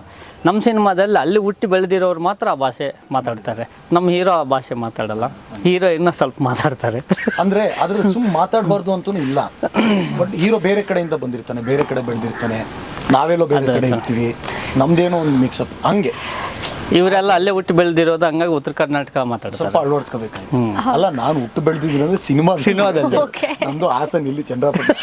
ನಮ್ಮ ಸಿನಿಮಾದಲ್ಲಿ ಅಲ್ಲಿ ಹುಟ್ಟಿ ಬೆಳೆದಿರೋರು ಮಾತ್ರ ಆ ಭಾಷೆ ಮಾತಾಡ್ತಾರೆ. ನಮ್ಮ ಹೀರೋ ಆ ಭಾಷೆ ಮಾತಾಡಲ್ಲ, ಹೀರೋ ಇನ್ನೂ ಸ್ವಲ್ಪ ಮಾತಾಡ್ತಾರೆ. ಅಂದರೆ ಅದ್ರಲ್ಲಿ ಸುಮ್ಮನೆ ಮಾತಾಡಬಾರ್ದು ಅಂತೂ ಇಲ್ಲ. ಬಟ್ ಹೀರೋ ಬೇರೆ ಕಡೆಯಿಂದ ಬಂದಿರ್ತಾನೆ, ಬೇರೆ ಕಡೆ ಬೆಳೆದಿರ್ತಾನೆ, ನಾವೆಲ್ಲೋ ಬೇರೆ ಕಡೆ ಇರ್ತೀವಿ, ನಮ್ದೇನೋ ಒಂದು ಮಿಕ್ಸಪ್. ಹಂಗೆ ಇವರೆಲ್ಲ ಅಲ್ಲೇ ಹುಟ್ಟು ಬೆಳೆದಿರೋದು, ಹಂಗಾಗಿ ಉತ್ತರ ಕರ್ನಾಟಕ ಮಾತಾಡ್ತಾರೆ. ಸ್ವಲ್ಪ ಅಳವಡಿಸ್ಕೋಬೇಕಾಯ್ತು. ಅಲ್ಲ, ನಾನು ಹುಟ್ಟು ಬೆಳೆದಿದ್ದೀನಿ ಅಂದ್ರೆ ಸಿನಿಮಾದಲ್ಲಿ. ನಮ್ದು ಹಾಸನ, ಇಲ್ಲಿ ಚಂದ್ರಪಟ್ಟಣ.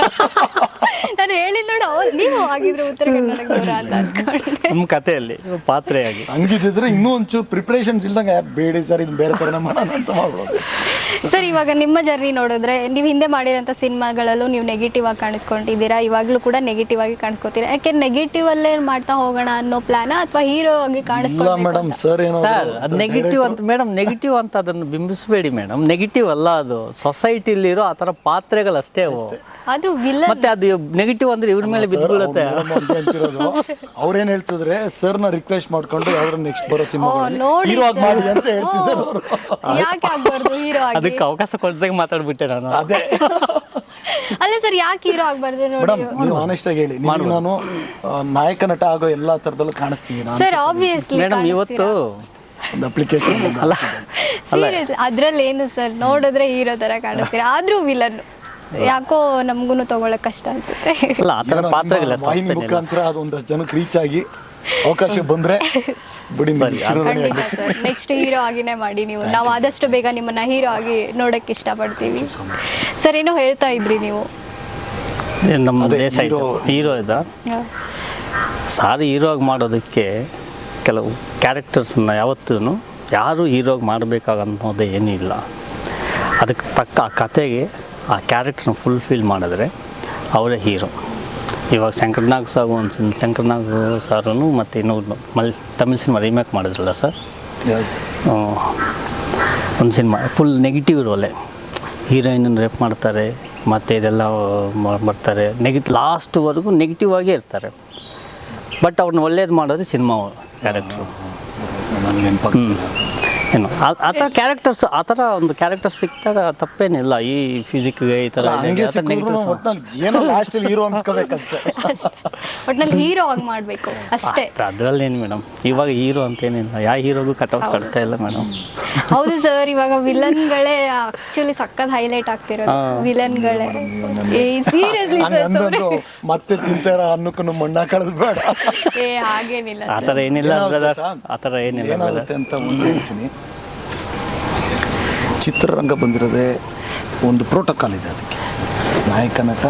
ನಾನು ಹೇಳಿದ್ ನೋಡು, ನೀವು ಆಗಿದ್ರೆ ಉತ್ತರ ಕರ್ನಾಟಕದವರ ಅಂತ ಅನ್ಕೊಂಡೆ ನಮ್ಮ ಕಥೆಯಲ್ಲಿ ಪಾತ್ರೆಯಾಗಿ. ಹಂಗಿದ್ರೆ ಇನ್ನೂ ಒಂಚೂರು ಪ್ರಿಪ್ರೇಷನ್ಸ್ ಇಲ್ದಂಗೆ ಬೇಡಿ ಸರ್ ಇದು ಬೇರೆ ಥರ ಮಾಡೋಣ ಅಂತ ಮಾಡ್ಬೋದು. ಸರ್ ಇವಾಗ ನಿಮ್ಮ ಜರ್ನಿ ನೋಡಿದ್ರೆ ನೀವು ಹಿಂದೆ ಮಾಡಿರೋಂಥ ಸಿನಿಮಾಗಳಲ್ಲೂ ನೀವು ನೆಗೆಟಿವ್ ಆಗಿ ಕಾಣಿಸ್ಕೊಂಡಿದ್ದೀರಾ, ಇವಾಗಲೂ ಕೂಡ ನೆಗೆಟಿವ್ ಆಗಿ ಕಾಣಿಸ್ಕೊತೀರಾ. ಯಾಕೆ ನೆಗೆಟಿವ್ ಅಲ್ಲೇ ಮಾಡ್ತಾ ಹೋಗೋಣ ಅನ್ನೋ ಪ್ಲಾನ ಅಥವಾ ಹೀರೋ ಆಗಿ ಕಾಣಿಸ್ಕೊಳ್ಳೋಣ? ಮೇಡಮ್ ಸರ್ ಏನೋ ಸರ್ ಅದು ನೆಗೆಟಿವ್ ಅಂತ ಮೇಡಮ್, ನೆಗೆಟಿವ್ ಅಂತ ಅದನ್ನು ಬಿಂಬಿಸಬೇಡಿ ಮೇಡಮ್. ನೆಗೆಟಿವ್ ಅಲ್ಲ, ಅದು ಸೊಸೈಟಿಲಿರೋ ಆ ಥರ ಪಾತ್ರೆಗಳಷ್ಟೇ ಅವು. ಆದ್ರೂ ವಿಲನ್ ಮತ್ತೆ ಅದು ನೆಗೆಟಿವ್ ಅಂದ್ರೆ ಇವ್ರ ಮೇಲೆ ಬಿದ್ದುಬೀಳುತ್ತೆ. ಅವ್ರೇನ್ ಹೇಳ್ತಿದ್ರೆ ಸರ್ನ ರಿಕ್ವೆಸ್ಟ್ ಮಾಡ್ಕೊಂಡು ಯಾವ್ದ್ರ ನೆಕ್ಸ್ಟ್ ಬರೋ ಸಿನಿಮಾ ನೋಡಿ ಹೀರೋ ಆಗಿ ಮಾಡಿ ಅಂತ ಹೇಳ್ತಿದ್ದಾರೆ ಅವರು. ಯಾಕೆ ಆಗ್ಬಾರ್ದು ಹೀರೋ ಆಗಿ? ಅದಕ್ಕೆ ಅವಕಾಶ ಕೊಡ್ದಾಗ ಮಾತಾಡ್ಬಿಟ್ಟೆ ನಾನು. ಅದೇ ಅಲ್ಲ ಸರ್, ಯಾಕೆ ಹೀರೋ ಆಗ್ಬಾರ್ದು ನೋಡಿ? ಮೇಡಮ್ ನೀವು ಆನೆಸ್ಟ್ ಆಗಿ ಹೇಳಿ, ನಾನು ನಾಯಕ ನಟ ಆಗೋ ಎಲ್ಲಾ ತರದಲ್ಲೂ ಕಾಣಿಸ್ತೀವಿ ನಾನು. ಸರ್ ಆಬ್ವಿಯಸ್ಲಿ ಮೇಡಮ್ ಇವತ್ತು ಒಂದು ಅಪ್ಲಿಕೇಶನ್ ಅಲ್ಲ ಸೀರಿಯಸ್ ಅದ್ರಲ್ಲಿ ಏನು ಸರ್, ನೋಡಿದ್ರೆ ಹೀರೋ ತರ ಕಾಣಿಸ್ತೀರಾ, ಆದ್ರೂ ವಿಲನ್ ಯಾಕೋ ನಮ್ಗೂ ತಗೊಳಕ್ ಕಷ್ಟ ಅನ್ಸುತ್ತೆ. ಅಲ್ಲ ಆ ಥರ ಪಾತ್ರಗಳ ವಾಹಿನಿ ಮುಖಾಂತರ ಅದೊಂದಷ್ಟು ಜನಕ್ಕೆ ರೀಚ್ ಆಗಿ ಅವಕಾಶ ಬಂದ್ರೆ ಬಿಡಿ. ಖಂಡಿತ ಸರ್, ನೆಕ್ಸ್ಟ್ ಹೀರೋ ಆಗಿನೇ ಮಾಡಿ ನೀವು. ನಾವು ಆದಷ್ಟು ಬೇಗ ನಿಮ್ಮನ್ನ ಹೀರೋ ಆಗಿ ನೋಡಕ್ ಇಷ್ಟಪಡ್ತೀವಿ. ಸರ್ ಏನೋ ಹೇಳ್ತಾ ಇದ್ರಿ ನೀವು? ನಮ್ಮ ದೇಶ ಹೀರೋ ಇದ್ದ ಸಾರಿ ಹೀರೋ ಆಗಿ ಮಾಡೋದಕ್ಕೆ ಕೆಲವು ಕ್ಯಾರೆಕ್ಟರ್ಸನ್ನ ಯಾವತ್ತೂ ಯಾರು ಹೀರೋಗಿ ಮಾಡಬೇಕಾಗನ್ನೋದೇ ಏನೂ ಇಲ್ಲ. ಅದಕ್ಕೆ ತಕ್ಕ ಆ ಕತೆಗೆ ಆ ಕ್ಯಾರೆಕ್ಟ್ರನ್ನ ಫುಲ್ಫಿಲ್ ಮಾಡಿದ್ರೆ ಅವರೇ ಹೀರೋ. ಇವಾಗ ಶಂಕರ್ನಾಗ್ ಸಾಗು ಒಂದು ಶಂಕರ್ನಾಗ್ ಸಾರು ಮತ್ತು ಇನ್ನೊಂದು ತಮಿಳ್ ಸಿನಿಮಾ ರೀಮೇಕ್ ಮಾಡಿದ್ರಲ್ಲ ಸರ್, ಒಂದು cinema full negative role. ಹೀರೋಯಿನನ್ನು rape ಮಾಡ್ತಾರೆ ಮತ್ತು ಇದೆಲ್ಲ ಬರ್ತಾರೆ, ಲಾಸ್ಟ್ವರೆಗೂ ನೆಗೆಟಿವ್ ಆಗೇ ಇರ್ತಾರೆ. ಬಟ್ ಅವ್ರನ್ನ ಒಳ್ಳೇದು ಮಾಡೋದು ಸಿನಿಮಾ ಕ್ಯಾರೆಕ್ಟ್ರು. ಏನು ಆ ಥರ ಕ್ಯಾರೆಕ್ಟರ್ಸ್, ಆ ಥರ ಒಂದು ಕ್ಯಾರೆಕ್ಟರ್ ಸಿಕ್ಕಿದಾಗ ತಪ್ಪೇನಿಲ್ಲ. ಈ ಫಿಸಿಕ್ಗೆ ಈ ಥರ ಹಂಗೆ ಸಿಕ್ಕಿದ್ರು ಒಟ್ನಲ್ಲಿ ಏನೋ ಲಾಸ್ಟಲ್ಲಿ ಹೀರೋ ಅನ್ಸ್ಕೋಬೇಕಷ್ಟೇ. ಒಟ್ನಲ್ಲಿ ಹೀರೋ ಆಗಿ ಮಾಡಬೇಕು ಅಷ್ಟೇ. ಅದರಲ್ಲೇನು ಮೇಡಮ್, ಇವಾಗ ಹೀರೋ ಅಂತೇನಿಲ್ಲ, ಯಾವ ಹೀರೋಗೂ ಕಟ್ಔಟ್ ಕಟ್ತಾ ಇಲ್ಲ ಮೇಡಮ್. ಹೌದು ಸರ್, ಇವಾಗ ವಿಲನ್ಗಳೇ ಆಕ್ಚುಲಿ ಸಖತ್ ಹೈಲೈಟ್ ಆಗ್ತಿರೋದು. ವಿಲನ್ಗಳೇ ಸೀರಿಯಸ್ಲಿ ಹಂಗಂದು ಮತ್ತೆ ತಿಂತಾರ ಅನ್ನಕ್ಕೂ ಮಣ್ಣ ಕಳೆದು ಬೇಡ. ಹಾಗೇನಿಲ್ಲ ಆ ಥರ ಏನಿಲ್ಲ ಬ್ರದರ್, ಆ ಥರ ಏನಿಲ್ಲ ಬ್ರದರ್. ಏನಾಗುತ್ತೆ ಅಂತ ಮುಂದೆ ಹೇಳ್ತೀನಿ. ಚಿತ್ರರಂಗ ಬಂದಿರೋದೇ ಒಂದು ಪ್ರೋಟೋಕಾಲ್ ಇದೆ. ಅದಕ್ಕೆ ನಾಯಕ ನಟ,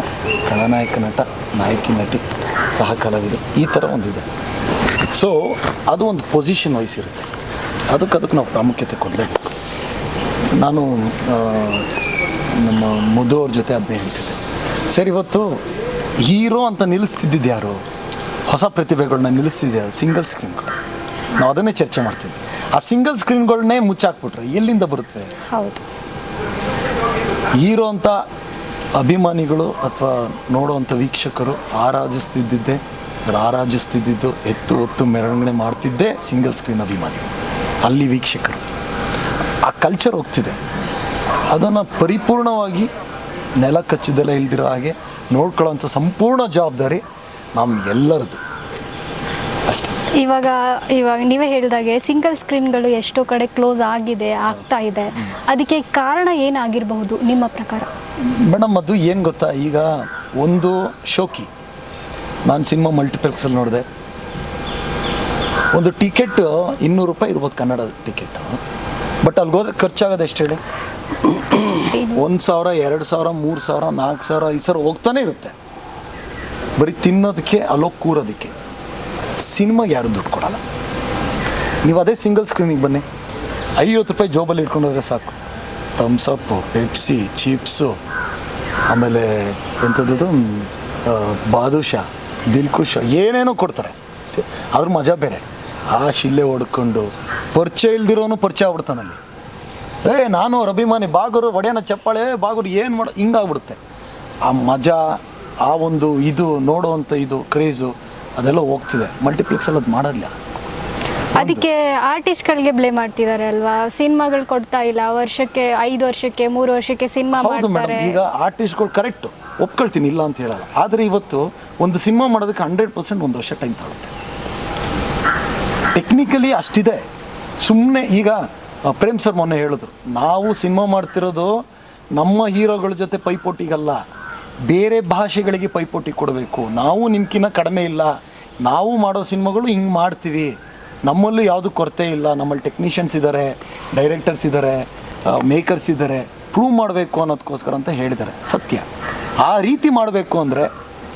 ಖಳನಾಯಕ ನಟ, ನಾಯಕಿ ನಟಿ, ಸಹ ಕಲಾವಿದರು, ಈ ಥರ ಒಂದಿದೆ. ಸೊ ಅದು ಒಂದು ಪೊಸಿಷನ್ ವಹಿಸಿರುತ್ತೆ. ಅದಕ್ಕೆ ನಾವು ಪ್ರಾಮುಖ್ಯತೆ ಕೊಡಲೇಬೇಕು. ನಾನು ನಮ್ಮ ಮಧು ಅವ್ರ ಜೊತೆ ಅದನ್ನೇ ಹೇಳ್ತಿದ್ದೆ. ಸರ್, ಇವತ್ತು ಹೀರೋ ಅಂತ ನಿಲ್ಲಿಸ್ತಿದ್ದಿದ್ದು ಯಾರು? ಹೊಸ ಪ್ರತಿಭೆಗಳನ್ನ ನಿಲ್ಲಿಸ್ತಿದ್ದೆ ಸಿಂಗಲ್ ಸ್ಕ್ರೀನ್ಗಳು. ನಾವು ಅದನ್ನೇ ಚರ್ಚೆ ಮಾಡ್ತಿದ್ವಿ. ಆ ಸಿಂಗಲ್ ಸ್ಕ್ರೀನ್ಗಳನ್ನೇ ಮುಚ್ಚಾಕ್ಬಿಟ್ರೆ ಎಲ್ಲಿಂದ ಬರುತ್ತೆ? ಹೌದು, ಹೀರೋ ಅಂತ ಅಭಿಮಾನಿಗಳು ಅಥವಾ ನೋಡುವಂಥ ವೀಕ್ಷಕರು ಆರಾಧಿಸ್ತಿದ್ದು ಎತ್ತು ಹೊತ್ತು ಮೆರವಣಿಗೆ ಮಾಡ್ತಿದ್ದೇ ಸಿಂಗಲ್ ಸ್ಕ್ರೀನ್ ಅಭಿಮಾನಿಗಳು. ಅಲ್ಲಿ ವೀಕ್ಷಕರು ಆ ಕಲ್ಚರ್ ಹೋಗ್ತಿದೆ. ಅದನ್ನು ಪರಿಪೂರ್ಣವಾಗಿ ನೆಲ ಕಚ್ಚಿದೆಲ್ಲ ಇಲ್ದಿರೋ ಹಾಗೆ ನೋಡ್ಕೊಳ್ಳೋಂಥ ಸಂಪೂರ್ಣ ಜವಾಬ್ದಾರಿ ಎಲ್ಲರದು ಅಷ್ಟೇ. ಇವಾಗ ನೀವೇ ಹೇಳಿದಾಗೆ ಸಿಂಗಲ್ ಸ್ಕ್ರೀನ್ಗಳು ಎಷ್ಟೋ ಕಡೆ ಕ್ಲೋಸ್ ಆಗ್ತಾ ಇದೆ. ಅದಕ್ಕೆ ಕಾರಣ ಏನಾಗಿರಬಹುದು ನಿಮ್ಮ ಪ್ರಕಾರ? ಮೇಡಮ್, ಅದು ಏನು ಗೊತ್ತಾ, ಈಗ ಒಂದು ಶೋಕಿ, ನಾನು ಸಿನಿಮಾ ಮಲ್ಟಿಪ್ಲೆಕ್ಸಲ್ಲಿ ನೋಡಿದೆ. ಒಂದು ಟಿಕೆಟ್ 200 ರೂಪಾಯಿ ಇರ್ಬೋದು, ಕನ್ನಡ ಟಿಕೆಟ್. ಬಟ್ ಅಲ್ಲಿಗೆ ಹೋದ್ರೆ ಖರ್ಚಾಗೋದು ಎಷ್ಟು ಹೇಳಿ? 1,000, 2,000, 3,000, 4,000, 5,000 ಹೋಗ್ತಾನೆ ಇರುತ್ತೆ. ಬರೀ ತಿನ್ನೋದಕ್ಕೆ, ಅಲ್ಲೋಗಿ ಕೂರೋದಕ್ಕೆ. ಸಿನಿಮಾಗೆ ಯಾರು ದುಡ್ಡು ಕೊಡಲ್ಲ. ನೀವು ಅದೇ ಸಿಂಗಲ್ ಸ್ಕ್ರೀನಿಗೆ ಬನ್ನಿ, 50 ರೂಪಾಯಿ ಜೋಬಲ್ಲಿ ಇಟ್ಕೊಂಡೋದ್ರೆ ಸಾಕು. ಥಮ್ಸಪ್ಪು, ಪೆಪ್ಸಿ, ಚಿಪ್ಸು, ಆಮೇಲೆ ಎಂಥದ್ದು ಬಾದುಷಾ, ದಿಲ್ಖುಷ್, ಏನೇನೋ ಕೊಡ್ತಾರೆ. ಅದ್ರ ಮಜಾ ಬೇರೆ. ಆ ಶಿಲ್ಲೆ ಹೊಡ್ಕೊಂಡು ಪರಿಚಯ ಇಲ್ದಿರೋನು ಪರಿಚಯ ಆಗ್ಬಿಡ್ತಾನಲ್ಲಿ. ನಾನು ಅವ್ರ ಅಭಿಮಾನಿ, ಬಾಗರು ಒಡೆಯನ ಚಪ್ಪಾಳೆ, ಬಾಗರು ಏನು ಮಾಡೋ, ಹಿಂಗಾಗ್ಬಿಡುತ್ತೆ. ಆ ಮಜಾ, ಆ ಒಂದು ಇದು ನೋಡೋವಂಥ ಇದು ಕ್ರೇಜು ಅದೆಲ್ಲ ಹೋಗ್ತಿದೆ. ಮಲ್ಟಿಪ್ಲೆಕ್ಸಲ್ಲಿ ಅದು ಮಾಡೋಲ್ಲ. ಅದಕ್ಕೆ ಆರ್ಟಿಸ್ಟ್ಗಳಿಗೆ ಬ್ಲೇಮ್ ಮಾಡ್ತಿದ್ದಾರೆ ಅಲ್ವಾ? ಸಿನಿಮಾಗಳು ಕೊಡ್ತಾ ಇಲ್ಲ, ವರ್ಷಕ್ಕೆ 5 ವರ್ಷಕ್ಕೆ 3 ವರ್ಷಕ್ಕೆ ಸಿನಿಮಾ ಮಾಡ್ತಾರೆ. ಈಗ ಆರ್ಟಿಸ್ಟ್ಗಳು ಕರೆಕ್ಟ್ ಒಪ್ಕೊಳ್ತೀನಿ, ಇಲ್ಲ ಅಂತ ಹೇಳಲ್ಲ. ಆದರೆ ಇವತ್ತು ಒಂದು ಸಿನಿಮಾ ಮಾಡೋದಕ್ಕೆ 100% 1 ವರ್ಷ ಟೈಮ್ ತಗೊಳುತ್ತೆ. ಟೆಕ್ನಿಕಲಿ ಅಷ್ಟಿದೆ. ಸುಮ್ಮನೆ ಈಗ ಪ್ರೇಮ್ ಸರ್ ಮೊನ್ನೆ ಹೇಳಿದ್ರು, ನಾವು ಸಿನಿಮಾ ಮಾಡ್ತಿರೋದು ನಮ್ಮ ಹೀರೋಗಳ ಜೊತೆ ಪೈಪೋಟಿಗಲ್ಲ, ಬೇರೆ ಭಾಷೆಗಳಿಗೆ ಪೈಪೋಟಿ ಕೊಡಬೇಕು. ನಾವು ನಿಮ್ಕಿನ್ನ ಕಡಿಮೆ ಇಲ್ಲ, ನಾವು ಮಾಡೋ ಸಿನಿಮಾಗಳು ಹಿಂಗೆ ಮಾಡ್ತೀವಿ, ನಮ್ಮಲ್ಲೂ ಯಾವುದು ಕೊರತೆ ಇಲ್ಲ, ನಮ್ಮಲ್ಲಿ ಟೆಕ್ನಿಷಿಯನ್ಸ್ ಇದ್ದಾರೆ, ಡೈರೆಕ್ಟರ್ಸ್ ಇದ್ದಾರೆ, ಮೇಕರ್ಸ್ ಇದ್ದಾರೆ, ಪ್ರೂವ್ ಮಾಡಬೇಕು ಅನ್ನೋದಕ್ಕೋಸ್ಕರ ಅಂತ ಹೇಳಿದ್ದಾರೆ. ಸತ್ಯ. ಆ ರೀತಿ ಮಾಡಬೇಕು ಅಂದರೆ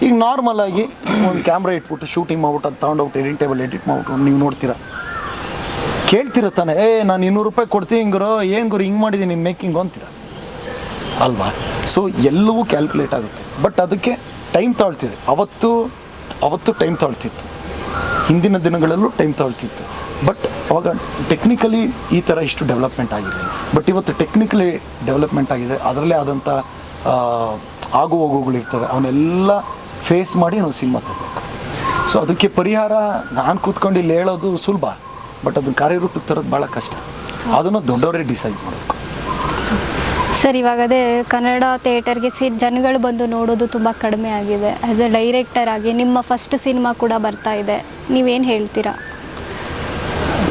ಈಗ ನಾರ್ಮಲ್ ಆಗಿ ಒಂದು ಕ್ಯಾಮ್ರಾ ಇಟ್ಬಿಟ್ಟು ಶೂಟಿಂಗ್ ಮಾಡ್ಬಿಟ್ಟು ಅದು ತೊಗೊಂಡೋಗ್ಬಿಟ್ಟು ಎಡಿಟಿಂಗ್ ಟೇಬಲ್ ಎಡಿಟ್ ಮಾಡ್ಬಿಟ್ಟು ನೀವು ನೋಡ್ತೀರಾ, ಕೇಳ್ತೀರ ತಾನೆ, ನಾನು 200 ರೂಪಾಯಿ ಕೊಡ್ತೀನಿ ಗುರು, ಏನು ಗುರು ಹಿಂಗೆ ಮಾಡಿದ್ದೀನಿ ನಿಮ್ಮ ಮೇಕಿಂಗು ಅಂತೀರ ಅಲ್ವಾ? ಸೊ ಎಲ್ಲವೂ ಕ್ಯಾಲ್ಕುಲೇಟ್ ಆಗುತ್ತೆ. ಬಟ್ ಅದಕ್ಕೆ ಟೈಮ್ ತಾಳ್ತಿದೆ. ಅವತ್ತು ಟೈಮ್ ತಾಳ್ತಿತ್ತು, ಹಿಂದಿನ ದಿನಗಳಲ್ಲೂ ಟೈಮ್ ತಾಳ್ತಿತ್ತು. ಬಟ್ ಅವಾಗ ಟೆಕ್ನಿಕಲಿ ಈ ಥರ ಇಷ್ಟು ಡೆವಲಪ್ಮೆಂಟ್ ಆಗಿರಲಿಲ್ಲ. ಬಟ್ ಇವತ್ತು ಟೆಕ್ನಿಕಲಿ ಡೆವಲಪ್ಮೆಂಟ್ ಆಗಿದೆ. ಅದರಲ್ಲೇ ಆದಂಥ ಆಗು ಹೋಗುಗಳಿರ್ತವೆ, ಅವನ್ನೆಲ್ಲ ಫೇಸ್ ಮಾಡಿ ನಾವು ಸಿನಿಮಾ ತರಬೇಕು. ಸೊ ಅದಕ್ಕೆ ಪರಿಹಾರ ನಾನು ಕೂತ್ಕೊಂಡು ಇಲ್ಲಿ ಹೇಳೋದು ಸುಲಭ, ಬಟ್ ಅದನ್ನು ಕಾರ್ಯರೂಪಕ್ಕೆ ತರೋದು ಭಾಳ ಕಷ್ಟ. ಅದನ್ನು ದೊಡ್ಡವರೇ ಡಿಸೈಡ್ ಮಾಡಬೇಕು. ಸರ್, ಇವಾಗ ಅದೇ ಕನ್ನಡ ಥಿಯೇಟರ್ಗೆ ಜನಗಳು ಬಂದು ನೋಡೋದು ತುಂಬ ಕಡಿಮೆ ಆಗಿದೆ. ಆ್ಯಸ್ ಎ ಡೈರೆಕ್ಟರ್ ಆಗಿ ನಿಮ್ಮ ಫಸ್ಟ್ ಸಿನಿಮಾ ಕೂಡ ಬರ್ತಾ ಇದೆ, ನೀವೇನು ಹೇಳ್ತೀರಾ?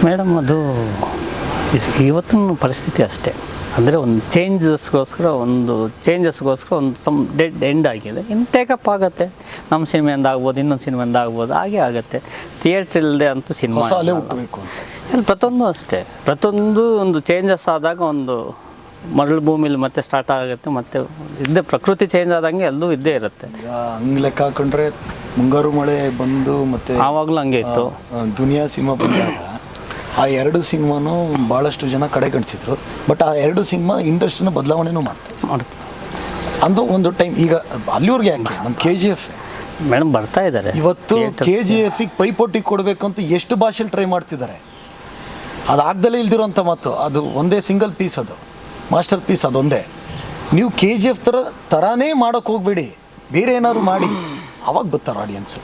ಮೇಡಮ್, ಅದು ಇವತ್ತಿನ ಪರಿಸ್ಥಿತಿ ಅಷ್ಟೇ. ಅಂದರೆ ಒಂದು ಚೇಂಜಸ್ಗೋಸ್ಕರ ಒಂದು ಸಮ್ ಡೆಡ್ ಎಂಡ್ ಆಗಿದೆ. ಇನ್ನು ಟೇಕಪ್ ಆಗುತ್ತೆ. ನಮ್ಮ ಸಿನಿಮೆಯಿಂದ ಆಗ್ಬೋದು, ಇನ್ನೊಂದು ಸಿನಿಮೆಯಿಂದ ಆಗ್ಬೋದು, ಹಾಗೆ ಆಗುತ್ತೆ. ಥಿಯೇಟ್ರ್ ಇಲ್ಲದೆ ಅಂತೂ ಸಿನಿಮಾ ಇಲ್ಲಿ ಪ್ರತಿಯೊಂದು ಅಷ್ಟೇ. ಪ್ರತಿಯೊಂದು ಒಂದು ಚೇಂಜಸ್ ಆದಾಗ ಒಂದು ಮರಳು ಭೂಮಿಲಿ ಮತ್ತೆ ಸ್ಟಾರ್ಟ್ ಆಗುತ್ತೆ. ಮತ್ತೆ ಇದ್ದೇ ಪ್ರಕೃತಿ ಚೇಂಜ್ ಆದಂಗೆ ಎಲ್ಲೂ ಇದ್ದೇ ಇರುತ್ತೆ. ಹಂಗೆ ಲೆಕ್ಕ ಹಾಕೊಂಡ್ರೆ ಮುಂಗಾರು ಮಳೆ ಬಂದು ಮತ್ತೆ ಆವಾಗಲೂ ಹಂಗೆ ಇತ್ತು. ದುನಿಯಾ ಸಿನಿಮಾ ಬಂದಾಗ ಆ 2 ಸಿನಿಮಾನು ಭಾಳಷ್ಟು ಜನ ಕಡೆಗಣಿಸಿದ್ರು. ಬಟ್ ಆ 2 ಸಿನಿಮಾ ಇಂಡಸ್ಟ್ರಿನ ಬದಲಾವಣೆನೂ ಮಾಡ್ತಾರೆ ಅಂದು ಒಂದು ಟೈಮ್. ಈಗ ಅಲ್ಲಿವರೆಗೆ ಯಾಕೆ ನಮ್ಮ KGF ಮೇಡಮ್ ಬರ್ತಾ ಇದ್ದಾರೆ. ಇವತ್ತು KGFಗೆ ಪೈಪೋಟಿ ಕೊಡಬೇಕು ಅಂತ ಎಷ್ಟು ಭಾಷೆಲಿ ಟ್ರೈ ಮಾಡ್ತಿದ್ದಾರೆ. ಅದಾಗ್ದಲೇ ಇಲ್ದಿರೋಂಥ ಮಾತು. ಅದು ಒಂದೇ ಸಿಂಗಲ್ ಪೀಸ್, ಅದು ಮಾಸ್ಟರ್ ಪೀಸ್, ಅದೊಂದೇ. ನೀವು KGF ಥರಾನೇ ಮಾಡೋಕ್ಕೆ ಹೋಗ್ಬೇಡಿ, ಬೇರೆ ಏನಾದ್ರು ಮಾಡಿ, ಅವಾಗ ಬರ್ತಾರೆ ಆಡಿಯನ್ಸು.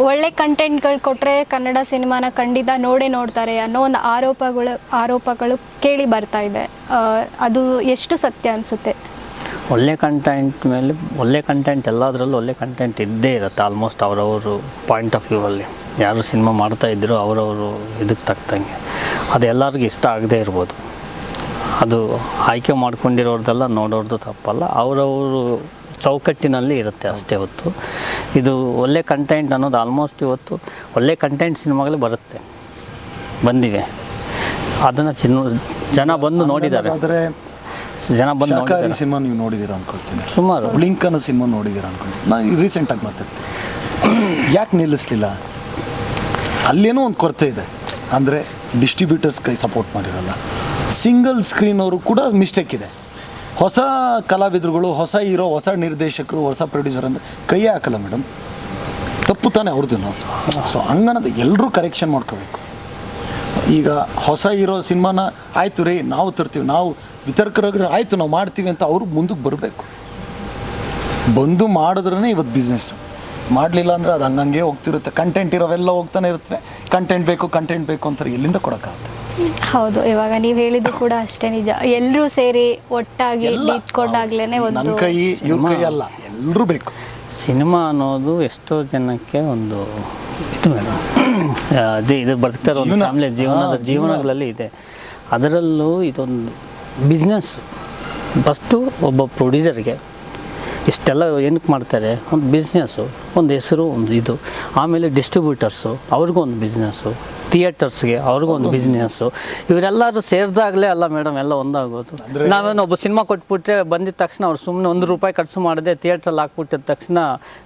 ಒಳ್ಳೆ ಕಂಟೆಂಟ್ಗಳು ಕೊಟ್ಟರೆ ಕನ್ನಡ ಸಿನಿಮಾನ ಖಂಡಿತ ನೋಡ್ತಾರೆ ಅನ್ನೋ ಒಂದು ಆರೋಪಗಳು ಕೇಳಿ ಬರ್ತಾ ಇದೆ. ಅದು ಎಷ್ಟು ಸತ್ಯ ಅನಿಸುತ್ತೆ? ಒಳ್ಳೆ ಕಂಟೆಂಟ್ ಮೇಲೆ ಒಳ್ಳೆ ಕಂಟೆಂಟ್ ಎಲ್ಲದರಲ್ಲೂ ಒಳ್ಳೆ ಕಂಟೆಂಟ್ ಇದ್ದೇ ಇರುತ್ತೆ. ಆಲ್ಮೋಸ್ಟ್ ಅವರವರು ಪಾಯಿಂಟ್ ಆಫ್ ವ್ಯೂ ಅಲ್ಲಿ ಯಾರು ಸಿನಿಮಾ ಮಾಡ್ತಾ ಇದ್ದರೂ ಅವರವರು ಇದಕ್ಕೆ ತಕ್ಕಂಗೆ ಅದು ಎಲ್ಲರಿಗೂ ಇಷ್ಟ ಆಗದೇ ಇರ್ಬೋದು. ಅದು ಆಯ್ಕೆ ಮಾಡ್ಕೊಂಡಿರೋರ್ದೆಲ್ಲ ನೋಡೋರ್ದು ತಪ್ಪಲ್ಲ, ಅವರವರು ಚೌಕಟ್ಟಿನಲ್ಲಿ ಇರುತ್ತೆ ಅಷ್ಟೇ ಹೊತ್ತು. ಇದು ಒಳ್ಳೆ ಕಂಟೆಂಟ್ ಅನ್ನೋದು ಆಲ್ಮೋಸ್ಟ್ ಇವತ್ತು ಒಳ್ಳೆ ಕಂಟೆಂಟ್ ಸಿನಿಮಾಗಳು ಬಂದಿವೆ. ಅದನ್ನು ಜನ ಬಂದು ನೋಡಿದ್ದಾರೆ. ಜನ ಬಂದು ಶಾಕಾಹಾರಿ ಸಿನಿಮಾ ನೀವು ನೋಡಿದ್ದೀರಾ ಅನ್ಕೊಳ್ತೀನಿ, ಸುಮಾರು. ಬ್ಲಿಂಕನ ಸಿನಿಮಾ ನೋಡಿದ್ದೀರಾ ಅನ್ಕೊಂಡು ನಾನು ರೀಸೆಂಟಾಗಿ ಮಾತಾಡ್ತೀನಿ. ಯಾಕೆ ನಿಲ್ಲಿಸ್ಲಿಲ್ಲ? ಅಲ್ಲೇನೋ ಒಂದು ಕೊರತೆ ಇದೆ, ಅಂದರೆ ಡಿಸ್ಟ್ರಿಬ್ಯೂಟರ್ಸ್ ಕೈ ಸಪೋರ್ಟ್ ಮಾಡಿರಲ್ಲ. ಸಿಂಗಲ್ ಸ್ಕ್ರೀನ್ ಅವರು ಕೂಡ ಮಿಸ್ಟೇಕ್ ಇದೆ. ಹೊಸ ಕಲಾವಿದರುಗಳು, ಹೊಸ ಹೀರೋ, ಹೊಸ ನಿರ್ದೇಶಕರು, ಹೊಸ ಪ್ರೊಡ್ಯೂಸರ್ ಅಂದರೆ ಕೈಯೇ ಹಾಕಲ್ಲ ಮೇಡಮ್, ತಪ್ಪು ತಾನೇ ಅವ್ರದ್ದು. ಸೊ ಹಂಗನ್ನೋದು ಎಲ್ಲರೂ ಕರೆಕ್ಷನ್ ಮಾಡ್ಕೋಬೇಕು. ಈಗ ಹೊಸ ಹೀರೋ ಸಿನಿಮಾನ ಆಯಿತು ರೀ ನಾವು ತರ್ತೀವಿ, ನಾವು ವಿತರಕರಾಗಿ ಆಯಿತು ನಾವು ಮಾಡ್ತೀವಿ ಅಂತ ಅವರು ಮುಂದಕ್ಕೆ ಬರಬೇಕು. ಬಂದು ಮಾಡಿದ್ರೇ ಇವತ್ತು ಬಿಸ್ನೆಸ್. ಮಾಡಲಿಲ್ಲ ಅಂದರೆ ಅದು ಹಂಗಂಗೆ ಹೋಗ್ತಿರುತ್ತೆ. ಕಂಟೆಂಟ್ ಇರೋವೆಲ್ಲ ಹೋಗ್ತಾನೆ ಇರುತ್ತವೆ. ಕಂಟೆಂಟ್ ಬೇಕು ಅಂತಾರೆ, ಎಲ್ಲಿಂದ ಕೊಡೋಕ್ಕಾಗುತ್ತೆ? ಹೌದು, ಇವಾಗ ನೀವು ಹೇಳಿದ್ದು ಕೂಡ ಅಷ್ಟೇ ನಿಜ. ಎಲ್ಲರೂ ಸೇರಿ ಒಟ್ಟಾಗಿ ನಿಂತ್ಕೊಂಡಾಗ್ಲೇ ನನ್ನ ಕೈ ಇವ್ರ ಕೈ ಅಲ್ಲ, ಎಲ್ಲರೂ ಬೇಕು. ಸಿನಿಮಾ ಅನ್ನೋದು ಎಷ್ಟೋ ಜನಕ್ಕೆ ಒಂದು ಇದು ಮೇಡಮ್, ಅದೇ ಇದು ಬದುಕ್ತಾರೆ ಒಂದು ಫ್ಯಾಮಿಲಿ ಜೀವನಗಳಲ್ಲಿ ಇದೆ. ಅದರಲ್ಲೂ ಇದೊಂದು ಬಿಸ್ನೆಸ್. ಫಸ್ಟು ಒಬ್ಬ ಪ್ರೊಡ್ಯೂಸರ್ಗೆ ಇಷ್ಟೆಲ್ಲ ಏನಕ್ಕೆ ಮಾಡ್ತಾರೆ? ಒಂದು ಬಿಸ್ನೆಸ್ಸು, ಒಂದು ಹೆಸರು, ಒಂದು ಇದು. ಆಮೇಲೆ ಡಿಸ್ಟ್ರಿಬ್ಯೂಟರ್ಸು ಅವ್ರಿಗೂ ಒಂದು ಬಿಸ್ನೆಸ್ಸು, ಥಿಯೇಟರ್ಸ್ಗೆ ಅವ್ರಿಗೂ ಒಂದು ಬಿಸ್ನೆಸ್ಸು. ಇವರೆಲ್ಲರೂ ಸೇರಿದಾಗಲೇ ಅಲ್ಲ ಮೇಡಮ್ ಎಲ್ಲ ಒಂದಾಗೋದು. ನಾವೇನು ಒಬ್ಬ ಸಿನಿಮಾ ಕೊಟ್ಬಿಟ್ರೆ ಬಂದಿದ್ದ ತಕ್ಷಣ ಅವ್ರು ಸುಮ್ಮನೆ ₹1 ಖರ್ಚು ಮಾಡದೆ ಥಿಯೇಟ್ರಲ್ಲಿ ಹಾಕ್ಬಿಟ್ಟಿದ ತಕ್ಷಣ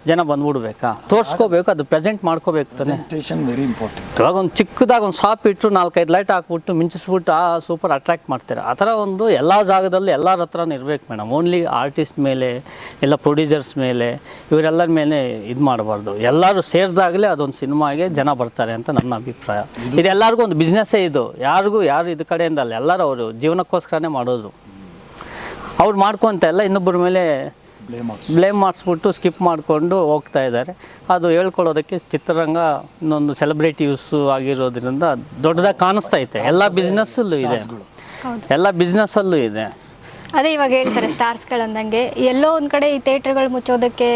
ಜನ ಬಂದ್ಬಿಡ್ಬೇಕಾ? ತೋರಿಸ್ಕೋಬೇಕು, ಅದು ಪ್ರೆಸೆಂಟ್ ಮಾಡ್ಕೋಬೇಕು ತಾನೆ. Very important. ಇವಾಗ ಒಂದು ಚಿಕ್ಕದಾಗ ಒಂದು ಶಾಪ್ ಇಟ್ಟರು 4-5 ಲೈಟ್ ಹಾಕ್ಬಿಟ್ಟು ಮಿಂಚಿಸ್ಬಿಟ್ಟು ಸೂಪರ್ ಅಟ್ರಾಕ್ಟ್ ಮಾಡ್ತಾರೆ. ಆ ಥರ ಒಂದು ಎಲ್ಲ ಜಾಗದಲ್ಲಿ ಎಲ್ಲರ ಹತ್ರನೂ ಇರಬೇಕು ಮೇಡಮ್. ಓನ್ಲಿ ಆರ್ಟಿಸ್ಟ್ ಮೇಲೆ ಎಲ್ಲ ಪ್ರೊಡ್ಯೂಸರ್ಸ್ ಮೇಲೆ ಇವರೆಲ್ಲರ ಮೇಲೆ ಇದು ಮಾಡಬಾರ್ದು. ಎಲ್ಲರೂ ಸೇರಿದಾಗಲೇ ಅದೊಂದು ಸಿನಿಮಾಗೆ ಜನ ಬರ್ತಾರೆ ಅಂತ ನನ್ನ ಅಭಿಪ್ರಾಯ. ಇದೆಲ್ಲರಿಗೂ ಒಂದು ಬಿಸ್ನೆಸ್ಸೇ ಇದು. ಯಾರು ಇದು ಕಡೆಯಿಂದ ಅಲ್ಲ, ಎಲ್ಲರೂ ಅವರು ಜೀವನಕ್ಕೋಸ್ಕರನೇ ಮಾಡೋದು. ಅವ್ರು ಮಾಡ್ಕೊತ ಎಲ್ಲ ಇನ್ನೊಬ್ಬರ ಮೇಲೆ ಬ್ಲೇಮ್ ಮಾಡಿಸ್ಬಿಟ್ಟು ಸ್ಕಿಪ್ ಮಾಡಿಕೊಂಡು ಹೋಗ್ತಾ ಇದ್ದಾರೆ. ಅದು ಹೇಳ್ಕೊಳ್ಳೋದಕ್ಕೆ ಚಿತ್ರರಂಗ ಇನ್ನೊಂದು ಸೆಲೆಬ್ರಿಟೀಸು ಆಗಿರೋದ್ರಿಂದ ದೊಡ್ಡದಾಗಿ ಕಾಣಿಸ್ತಾ ಐತೆ. ಎಲ್ಲ ಬಿಸ್ನೆಸ್ಸಲ್ಲೂ ಇದೆ. ಅದೇ ಇವಾಗ ಹೇಳ್ತಾರೆ ಸ್ಟಾರ್ಸ್ಗಳಂದಂಗೆ ಎಲ್ಲೋ ಒಂದು ಕಡೆ ಈ ಥಿಯೇಟರ್ಗಳು ಮುಚ್ಚೋದಕ್ಕೆ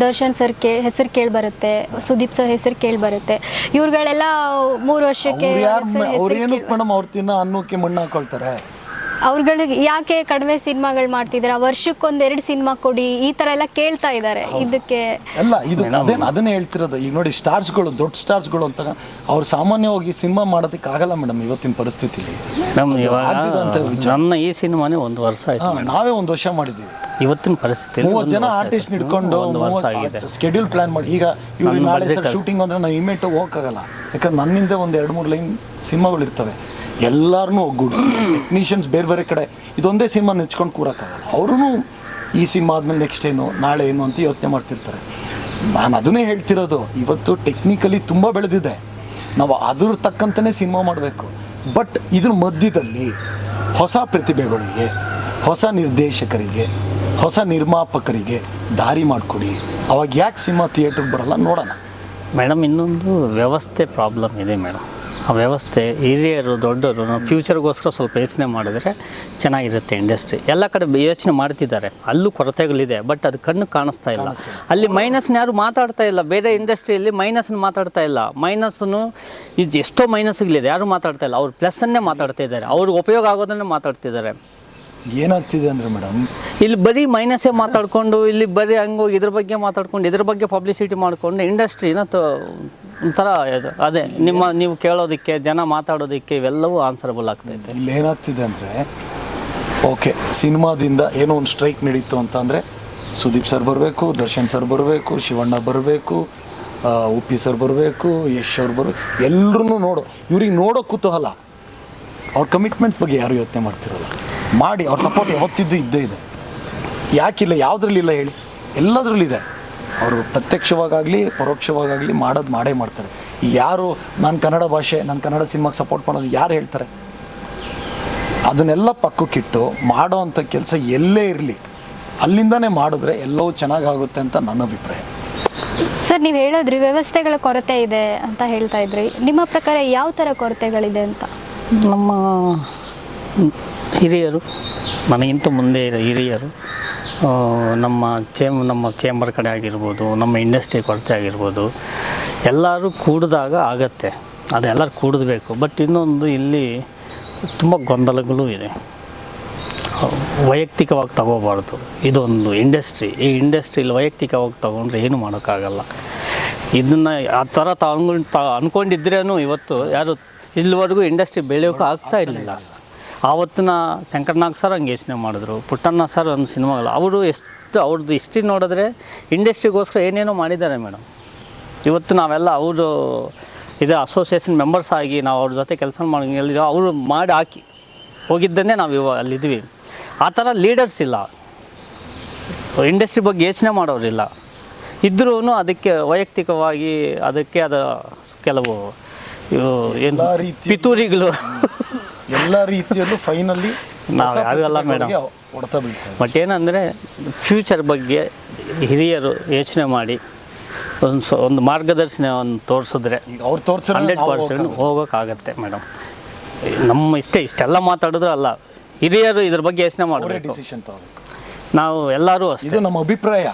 ದರ್ಶನ್ ಸರ್ ಹೆಸರು ಕೇಳಿ ಬರುತ್ತೆ, ಸುದೀಪ್ ಸರ್ ಹೆಸರು ಕೇಳಿ ಬರುತ್ತೆ. ಇವ್ರುಗಳೆಲ್ಲ 3 ವರ್ಷಕ್ಕೆ ಅವ್ರು ತಿನ್ನೋ ಅನ್ನಕ್ಕೆ ಮಣ್ಣು ಹಾಕೊಳ್ತಾರೆ. ಅವ್ರುಗಳಿಗೆ ಯಾಕೆ ಕಡಿಮೆ ಸಿನಿಮಾಗಳು ಮಾಡ್ತಿದ್ದೀರಾ, ವರ್ಷಕ್ಕೊಂದು 2 ಸಿನಿಮಾ ಕೊಡಿ, ಈ ಥರ ಎಲ್ಲ ಕೇಳ್ತಾ ಇದ್ದಾರೆ. ಇದಕ್ಕೆ ಅಲ್ಲ, ಇದು ಅದನ್ನೇ ಹೇಳ್ತಿರೋದು. ಈಗ ನೋಡಿ, ಸ್ಟಾರ್ಸ್ಗಳು, ದೊಡ್ಡ ಸ್ಟಾರ್ಸ್ಗಳು ಅಂತ ಅವ್ರು ಸಾಮಾನ್ಯವಾಗಿ ಸಿನಿಮಾ ಮಾಡೋದಕ್ಕೆ ಆಗಲ್ಲ ಮೇಡಮ್ ಇವತ್ತಿನ ಪರಿಸ್ಥಿತಿಲಿ. ನನ್ನ ಈ ಸಿನಿಮಾನೇ 1 ವರ್ಷ ಆಯ್ತು. ನಾವೇ 1 ವರ್ಷ ಮಾಡಿದ್ದೀವಿ. ಇವತ್ತಿನ ಪರಿಸ್ಥಿತಿ 30 ಜನ ಆರ್ಟಿಸ್ಟ್ ಹಿಡ್ಕೊಂಡು ಸ್ಕೆಡ್ಯೂಲ್ ಪ್ಲಾನ್ ಮಾಡಿ. ಈಗ ಇವ್ರು ನಾಳೆ ಸರ್ ಶೂಟಿಂಗ್ ಅಂದ್ರೆ ನಾವು ಇಮಿಡಿಯೇಟ್ ಹೋಗಕ್ಕಾಗಲ್ಲ, ಯಾಕಂದ್ರೆ ನನ್ನಿಂದ 1-2-3 ಲೈನ್ ಸಿನಿಮಾಗಳು ಇರ್ತವೆ. ಎಲ್ಲರನ್ನೂ ಒಗ್ಗೂಡಿಸಿ ಟೆಕ್ನಿಷಿಯನ್ಸ್ ಬೇರೆ ಕಡೆ ಇದೊಂದೇ ಸಿನಿಮಾ ನೆಚ್ಕೊಂಡು ಕೂರಕ್ಕಾಗಲ್ಲ. ಅವ್ರೂ ಈ ಸಿನಿಮಾ ಆದ್ಮೇಲೆ ನೆಕ್ಸ್ಟ್ ಏನು, ನಾಳೆ ಏನು ಅಂತ ಯೋಚನೆ ಮಾಡ್ತಿರ್ತಾರೆ. ನಾನು ಅದನ್ನೇ ಹೇಳ್ತಿರೋದು, ಇವತ್ತು ಟೆಕ್ನಿಕಲಿ ತುಂಬ ಬೆಳೆದಿದೆ, ನಾವು ಅದ್ರ ತಕ್ಕಂತಲೇ ಸಿನಿಮಾ ಮಾಡಬೇಕು. ಬಟ್ ಇದ್ರ ಮಧ್ಯದಲ್ಲಿ ಹೊಸ ಪ್ರತಿಭೆಗಳಿಗೆ, ಹೊಸ ನಿರ್ದೇಶಕರಿಗೆ, ಹೊಸ ನಿರ್ಮಾಪಕರಿಗೆ ದಾರಿ ಮಾಡಿಕೊಡಿ. ಅವಾಗ ಯಾಕೆ ಸಿನಿಮಾ ಥಿಯೇಟ್ರಿಗೆ ಬರಲ್ಲ ನೋಡೋಣ ಮೇಡಮ್. ಇನ್ನೊಂದು ವ್ಯವಸ್ಥೆ ಪ್ರಾಬ್ಲಮ್ ಇದೆ ಮೇಡಮ್. ಆ ವ್ಯವಸ್ಥೆ ಹಿರಿಯರು ದೊಡ್ಡವರು ಫ್ಯೂಚರ್ಗೋಸ್ಕರ ಸ್ವಲ್ಪ ಯೋಚನೆ ಮಾಡಿದ್ರೆ ಚೆನ್ನಾಗಿರುತ್ತೆ ಇಂಡಸ್ಟ್ರಿ. ಎಲ್ಲ ಕಡೆ ಯೋಚನೆ ಮಾಡ್ತಿದ್ದಾರೆ, ಅಲ್ಲೂ ಕೊರತೆಗಳಿದೆ, ಬಟ್ ಅದು ಕಣ್ಣು ಕಾಣಿಸ್ತಾ ಇಲ್ಲ. ಅಲ್ಲಿ ಮೈನಸ್ನ ಯಾರು ಮಾತಾಡ್ತಾ ಇಲ್ಲ. ಬೇರೆ ಇಂಡಸ್ಟ್ರಿಯಲ್ಲಿ ಮೈನಸ್ನ ಮಾತಾಡ್ತಾ ಇಲ್ಲ. ಮೈನಸ್ನು ಇದು ಎಷ್ಟೋ ಮೈನಸ್ಗಳಿದೆ, ಯಾರು ಮಾತಾಡ್ತಾ ಇಲ್ಲ. ಅವ್ರು ಪ್ಲಸ್ಸನ್ನೇ ಮಾತಾಡ್ತಾ ಇದ್ದಾರೆ, ಅವ್ರಿಗೆ ಉಪಯೋಗ ಆಗೋದನ್ನೇ ಮಾತಾಡ್ತಿದ್ದಾರೆ. ಏನಾಗ್ತಿದೆ ಅಂದರೆ ಮೇಡಮ್, ಇಲ್ಲಿ ಬರೀ ಮೈನಸ್ಸೇ ಮಾತಾಡಿಕೊಂಡು, ಇಲ್ಲಿ ಬರೀ ಹಂಗೋಗಿ ಇದ್ರ ಬಗ್ಗೆ ಮಾತಾಡ್ಕೊಂಡು, ಇದ್ರ ಬಗ್ಗೆ ಪಬ್ಲಿಸಿಟಿ ಮಾಡಿಕೊಂಡು ಇಂಡಸ್ಟ್ರಿನ ಒಂಥರ ಅದೇ ನೀವು ಕೇಳೋದಕ್ಕೆ, ಜನ ಮಾತಾಡೋದಕ್ಕೆ ಇವೆಲ್ಲವೂ ಆನ್ಸರಬಲ್ ಆಗ್ತೈತೆ. ಇಲ್ಲಿ ಏನಾಗ್ತಿದೆ ಅಂದರೆ, ಓಕೆ ಸಿನಿಮಾದಿಂದ ಏನೋ ಒಂದು ಸ್ಟ್ರೈಕ್ ನಡೀತು ಅಂತ ಅಂದರೆ ಸುದೀಪ್ ಸರ್ ಬರಬೇಕು, ದರ್ಶನ್ ಸರ್ ಬರಬೇಕು, ಶಿವಣ್ಣ ಬರಬೇಕು, ಉಪ್ಪಿ ಸರ್ ಬರಬೇಕು, ಯಶ್ ಅವ್ರು ಬರಬೇಕು. ಎಲ್ಲರೂ ಇವ್ರಿಗೆ ನೋಡೋ ಕುತೂಹಲ. ಅವ್ರ ಕಮಿಟ್ಮೆಂಟ್ಸ್ ಬಗ್ಗೆ ಯಾರು ಯೋಚನೆ ಮಾಡ್ತಿರಲ್ಲ. ಮಾಡಿ ಅವ್ರ ಸಪೋರ್ಟ್ ಯಾವತ್ತಿದ್ದು ಇದ್ದೇ ಇದೆ. ಯಾಕಿಲ್ಲ? ಯಾವುದ್ರಲ್ಲಿಲ್ಲ ಹೇಳಿ? ಎಲ್ಲದರಲ್ಲಿದೆ. ಅವರು ಪ್ರತ್ಯಕ್ಷವಾಗಲಿ ಪರೋಕ್ಷವಾಗಲಿ ಮಾಡೇ ಮಾಡ್ತಾರೆ. ಯಾರು ನಾನು ಕನ್ನಡ ಭಾಷೆ, ನಾನು ಕನ್ನಡ ಸಿನಿಮಾಗೆ ಸಪೋರ್ಟ್ ಮಾಡೋದು ಯಾರು ಹೇಳ್ತಾರೆ? ಅದನ್ನೆಲ್ಲ ಪಕ್ಕಕ್ಕಿಟ್ಟು ಮಾಡೋ ಅಂಥ ಕೆಲಸ ಎಲ್ಲೇ ಇರಲಿ ಅಲ್ಲಿಂದನೇ ಮಾಡಿದ್ರೆ ಎಲ್ಲವೂ ಚೆನ್ನಾಗಾಗುತ್ತೆ ಅಂತ ನನ್ನ ಅಭಿಪ್ರಾಯ. ಸರ್ ನೀವು ಹೇಳಿದ್ರಿ ವ್ಯವಸ್ಥೆಗಳ ಕೊರತೆ ಇದೆ ಅಂತ ಹೇಳ್ತಾ ಇದ್ರಿ. ನಿಮ್ಮ ಪ್ರಕಾರ ಯಾವ ಥರ ಕೊರತೆಗಳಿದೆ ಅಂತ? ನಮ್ಮ ಹಿರಿಯರು, ನನಗಿಂತ ಮುಂದೆ ಇರೋ ಹಿರಿಯರು, ನಮ್ಮ ಚೇಂಬರ್ ಕಡೆ ಆಗಿರ್ಬೋದು, ನಮ್ಮ ಇಂಡಸ್ಟ್ರಿ ಕೊರತೆ ಆಗಿರ್ಬೋದು, ಎಲ್ಲರೂ ಕೂಡಿದಾಗ ಆಗತ್ತೆ, ಅದೆಲ್ಲರೂ ಕೂಡಬೇಕು. ಬಟ್ ಇನ್ನೊಂದು ಇಲ್ಲಿ ತುಂಬ ಗೊಂದಲಗಳು ಇದೆ. ವೈಯಕ್ತಿಕವಾಗಿ ತಗೋಬಾರ್ದು. ಇದೊಂದು ಇಂಡಸ್ಟ್ರಿ, ಈ ಇಂಡಸ್ಟ್ರಿಲಿ ವೈಯಕ್ತಿಕವಾಗಿ ತಗೊಂಡ್ರೆ ಏನು ಮಾಡೋಕ್ಕಾಗಲ್ಲ. ಇದನ್ನು ಆ ಥರ ಅಂದ್ಕೊಂಡಿದ್ರೇನು ಇವತ್ತು ಯಾರು ಇಲ್ಲಿವರೆಗೂ ಇಂಡಸ್ಟ್ರಿ ಬೆಳೆಯೋಕೆ ಆಗ್ತಾ ಇರಲಿಲ್ಲ. ಆವತ್ತಿನ ಶಂಕರ್ನಾಗ್ ಸರ್ ಹಂಗೆ ಯೋಚನೆ ಮಾಡಿದ್ರು, ಪುಟ್ಟಣ್ಣ ಸರ್ ಒಂದು ಸಿನಿಮಾಗಳು ಅವ್ರದ್ದು ಹಿಸ್ಟ್ರಿ ನೋಡಿದ್ರೆ ಇಂಡಸ್ಟ್ರಿಗೋಸ್ಕರ ಏನೇನೋ ಮಾಡಿದ್ದಾರೆ ಮೇಡಮ್. ಇವತ್ತು ನಾವೆಲ್ಲ ಅವರು ಇದು ಅಸೋಸಿಯೇಷನ್ ಮೆಂಬರ್ಸ್ ಆಗಿ ನಾವು ಅವ್ರ ಜೊತೆ ಕೆಲಸ ಮಾಡಿ ಅವರು ಮಾಡಿ ಹಾಕಿ ಹೋಗಿದ್ದನ್ನೇ ನಾವು ಅಲ್ಲಿದ್ವಿ. ಆ ಥರ ಲೀಡರ್ಸ್ ಇಲ್ಲ, ಇಂಡಸ್ಟ್ರಿ ಬಗ್ಗೆ ಯೋಚನೆ ಮಾಡೋರಿಲ್ಲ. ಇದ್ರೂ ಅದಕ್ಕೆ ವೈಯಕ್ತಿಕವಾಗಿ ಅದಕ್ಕೆ ಅದ ಕೆಲವು ಏನು ಪಿತೂರಿಗಳು ಎಲ್ಲ ರೀತಿಯಲ್ಲೂ ಫೈನಲಿ ನಾವು ಯಾವೆಲ್ಲ ಮೇಡಮ್. ಹೊಡೆತ ಬೀಳ್ತಾರೆ. ಬಟ್ ಏನಂದರೆ ಫ್ಯೂಚರ್ ಬಗ್ಗೆ ಹಿರಿಯರು ಯೋಚನೆ ಮಾಡಿ ಒಂದು ಮಾರ್ಗದರ್ಶನವನ್ನು ತೋರಿಸಿದ್ರೆ ಅವ್ರು ತೋರಿಸಿದ್ರೆ 100% ಹೋಗೋಕ್ಕಾಗತ್ತೆ ಮೇಡಮ್. ನಮ್ಮ ಇಷ್ಟೆಲ್ಲ ಮಾತಾಡಿದ್ರು ಅಲ್ಲ, ಹಿರಿಯರು ಇದ್ರ ಬಗ್ಗೆ ಯೋಚನೆ ಮಾಡಬೇಕು, ಡಿಸಿಷನ್ ತಗೋಬೇಕು. ನಾವು ಎಲ್ಲರೂ ಅಷ್ಟೇ. ಇದು ನಮ್ಮ ಅಭಿಪ್ರಾಯ.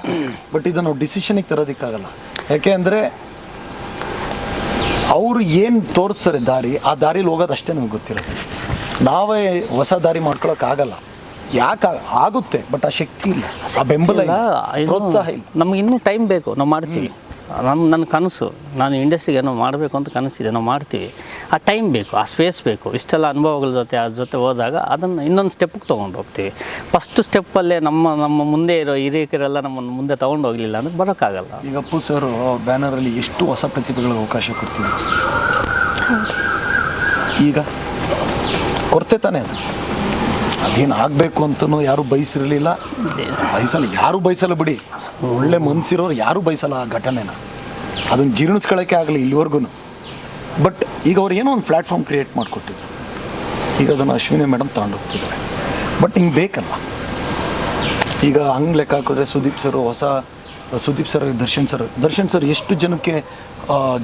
ಬಟ್ ಇದನ್ನು ನಾವು ಡಿಸಿಷನಿಗೆ ತರೋದಕ್ಕಾಗಲ್ಲ. ಯಾಕೆ ಅಂದರೆ ಅವರು ಏನು ತೋರಿಸ್ತಾರೆ ದಾರಿ, ಆ ದಾರಿಲಿ ಹೋಗೋದು ಅಷ್ಟೇ ನಮ್ಗೆ ಗೊತ್ತಿರುತ್ತೆ. ನಾವೇ ಹೊಸ ದಾರಿ ಮಾಡ್ಕೊಳಕ್ಕಾಗಲ್ಲ. ಯಾಕೆ ಆಗುತ್ತೆ, ಬಟ್ ಆ ಶಕ್ತಿ ಇಲ್ಲ, ಆ ಬೆಂಬಲ ಇಲ್ಲ, ಪ್ರೋತ್ಸಾಹ ಇಲ್ಲ. ನಮ್ಗೆ ಇನ್ನೂ ಟೈಮ್ ಬೇಕು, ನಾವು ಮಾಡ್ತೀವಿ. ನನ್ನ ಕನಸು, ನಾನು ಇಂಡಸ್ಟ್ರಿಗೆ ಏನೋ ಮಾಡಬೇಕು ಅಂತ ಕನಸಿದೆ, ನಾವು ಮಾಡ್ತೀವಿ. ಆ ಟೈಮ್ ಬೇಕು, ಆ ಸ್ಪೇಸ್ ಬೇಕು. ಇಷ್ಟೆಲ್ಲ ಅನುಭವಗಳ ಜೊತೆ ಅದ್ರ ಜೊತೆ ಹೋದಾಗ ಅದನ್ನು ಇನ್ನೊಂದು ಸ್ಟೆಪ್ಗೆ ತೊಗೊಂಡು ಹೋಗ್ತೀವಿ. ಫಸ್ಟು ಸ್ಟೆಪ್ಪಲ್ಲೇ ನಮ್ಮ ಮುಂದೆ ಇರೋ ಹಿರಿಯಕರೆಲ್ಲ ನಮ್ಮನ್ನು ಮುಂದೆ ತೊಗೊಂಡು ಹೋಗಲಿಲ್ಲ ಅಂದರೆ ಬರೋಕ್ಕಾಗಲ್ಲ. ಈಗ ಅಪ್ಪು ಸರ್ ಅವ್ರ ಬ್ಯಾನರಲ್ಲಿ ಎಷ್ಟು ಹೊಸ ಪ್ರತಿಭೆಗಳಿಗೆ ಅವಕಾಶ ಕೊಡ್ತೀವಿ. ಈಗ ಕೊರತೆ ತಾನೇ ಅದು. ಅದೇನು ಆಗಬೇಕು ಅಂತನೂ ಯಾರೂ ಬಯಸಿರಲಿಲ್ಲ, ಯಾರೂ ಬಯಸಲ್ಲ ಬಿಡಿ. ಒಳ್ಳೆ ಮನಸ್ಸಿರೋರು ಯಾರೂ ಬಯಸಲ್ಲ ಆ ಘಟನೆನ, ಅದನ್ನು ಜೀರ್ಣಿಸ್ಕೊಳ್ಳೋಕ್ಕೆ ಆಗಲಿ ಇಲ್ಲಿವರೆಗೂ. ಬಟ್ ಈಗ ಅವ್ರು ಏನೋ ಒಂದು ಪ್ಲ್ಯಾಟ್ಫಾರ್ಮ್ ಕ್ರಿಯೇಟ್ ಮಾಡಿಕೊಟ್ಟಿದ್ರು. ಈಗ ಅದನ್ನು ಅಶ್ವಿನಿ ಮೇಡಮ್ ತಗೊಂಡೋಗ್ತಿದ್ದಾರೆ. ಬಟ್ ಹಿಂಗೆ ಬೇಕಲ್ಲ. ಈಗ ಹಂಗೆ ಲೆಕ್ಕ ಹಾಕಿದ್ರೆ ಸುದೀಪ್ ಸರ್, ದರ್ಶನ್ ಸರ್ ಎಷ್ಟು ಜನಕ್ಕೆ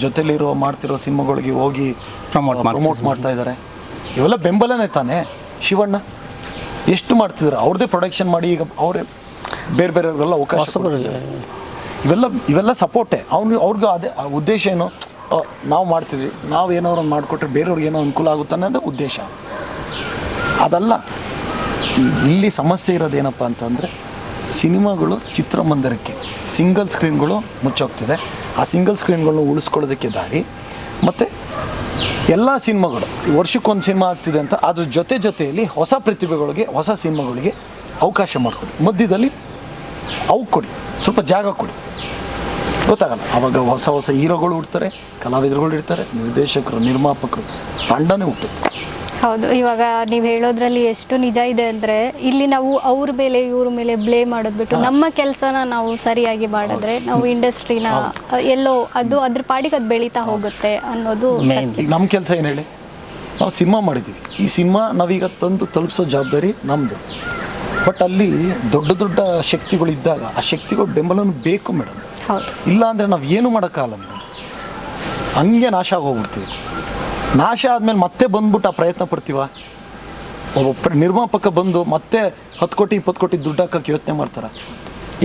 ಜೊತೆಲಿರೋ ಮಾಡ್ತಿರೋ ಸಿನಿಮಾಗಳಿಗೆ ಹೋಗಿ ಪ್ರಮೋಟ್ ಮಾಡ್ತಾ ಇದ್ದಾರೆ. ಇವೆಲ್ಲ ಬೆಂಬಲನೇ ತಾನೇ. ಶಿವಣ್ಣ ಎಷ್ಟು ಮಾಡ್ತಿದ್ದಾರೆ, ಅವ್ರದ್ದೇ ಪ್ರೊಡಕ್ಷನ್ ಮಾಡಿ ಈಗ ಅವರೇ ಬೇರೆಯವರೆಲ್ಲ ಅವಕಾಶ. ಇವೆಲ್ಲ ಸಪೋರ್ಟೇ. ಅವ್ರಿಗೂ ಅದೇ ಉದ್ದೇಶ ಏನು, ನಾವು ಮಾಡ್ತಿದ್ವಿ, ನಾವು ಏನೋ ಒಂದು ಮಾಡಿಕೊಟ್ರೆ ಬೇರೆಯವ್ರಿಗೆ ಏನೋ ಅನುಕೂಲ ಆಗುತ್ತೆ ಅನ್ನೋದು ಉದ್ದೇಶ. ಅದಲ್ಲ, ಇಲ್ಲಿ ಸಮಸ್ಯೆ ಇರೋದೇನಪ್ಪ ಅಂತಂದರೆ ಸಿನಿಮಾಗಳು ಚಿತ್ರಮಂದಿರಕ್ಕೆ ಸಿಂಗಲ್ ಸ್ಕ್ರೀನ್ಗಳು ಮುಚ್ಚೋಗ್ತಿದೆ. ಆ ಸಿಂಗಲ್ ಸ್ಕ್ರೀನ್ಗಳನ್ನ ಉಳಿಸ್ಕೊಳ್ಳೋದಕ್ಕೆ ದಾರಿ. ಮತ್ತು ಎಲ್ಲ ಸಿನಿಮಾಗಳು ವರ್ಷಕ್ಕೊಂದು ಸಿನಿಮಾ ಆಗ್ತಿದೆ ಅಂತ ಅದ್ರ ಜೊತೆಯಲ್ಲಿ ಹೊಸ ಪ್ರತಿಭೆಗಳಿಗೆ, ಹೊಸ ಸಿನಿಮಾಗಳಿಗೆ ಅವಕಾಶ ಮಾಡಿಕೊಡಿ. ಮಧ್ಯದಲ್ಲಿ ಅವು ಕೊಡಿ, ಸ್ವಲ್ಪ ಜಾಗ ಕೊಡಿ. ಗೊತ್ತಾಗಲ್ಲ, ಆವಾಗ ಹೊಸ ಹೀರೋಗಳು ಹುಡ್ತಾರೆ, ಕಲಾವಿದರುಗಳು ಇರ್ತಾರೆ, ನಿರ್ದೇಶಕರು, ನಿರ್ಮಾಪಕರು, ತಂಡನೇ ಹುಟ್ಟುತ್ತೆ. ಹೌದು, ಇವಾಗ ನೀವು ಹೇಳೋದ್ರಲ್ಲಿ ಎಷ್ಟು ನಿಜ ಇದೆ ಅಂದರೆ ಇಲ್ಲಿ ನಾವು ಅವ್ರ ಮೇಲೆ ಇವ್ರ ಮೇಲೆ ಬ್ಲೇಮ್ ಮಾಡೋದು ಬಿಟ್ಟು ನಮ್ಮ ಕೆಲಸನ ನಾವು ಸರಿಯಾಗಿ ಮಾಡಿದ್ರೆ ನಾವು ಇಂಡಸ್ಟ್ರಿನ ಎಲ್ಲೋ ಅದು ಅದ್ರ ಪಾಡಿಗೆ ಅದು ಬೆಳೀತಾ ಹೋಗುತ್ತೆ ಅನ್ನೋದು. ಈಗ ನಮ್ಮ ಕೆಲಸ ಏನು ಹೇಳಿ, ನಾವು ಸಿನಿಮಾ ಮಾಡಿದ್ದೀವಿ. ಈ ಸಿನಿಮಾ ನಾವೀಗ ತಂದು ತಲುಪಿಸೋ ಜವಾಬ್ದಾರಿ ನಮ್ಮದು. ಬಟ್ ಅಲ್ಲಿ ದೊಡ್ಡ ಶಕ್ತಿಗಳು ಇದ್ದಾಗ ಆ ಶಕ್ತಿಗಳು ಬೆಂಬಲನೂ ಬೇಕು ಮೇಡಮ್. ಹೌದು, ಇಲ್ಲ ಅಂದರೆ ನಾವು ಏನು ಮಾಡೋಕ್ಕಾಗಲ್ಲ ಮೇಡಮ್. ಹಂಗೆ ನಾಶ ಆಗೋಗ್ಬಿಡ್ತೀವಿ. ನಾಶ ಆದಮೇಲೆ ಮತ್ತೆ ಬಂದ್ಬಿಟ್ಟು ಆ ಪ್ರಯತ್ನ ಪಡ್ತೀವ? ಒಬ್ಬ ನಿರ್ಮಾಪಕ ಬಂದು ಮತ್ತೆ 10 ಕೋಟಿ 20 ಕೋಟಿ ದುಡ್ಡು ಹಾಕೋಕ್ಕೆ ಯೋಚನೆ ಮಾಡ್ತಾರೆ,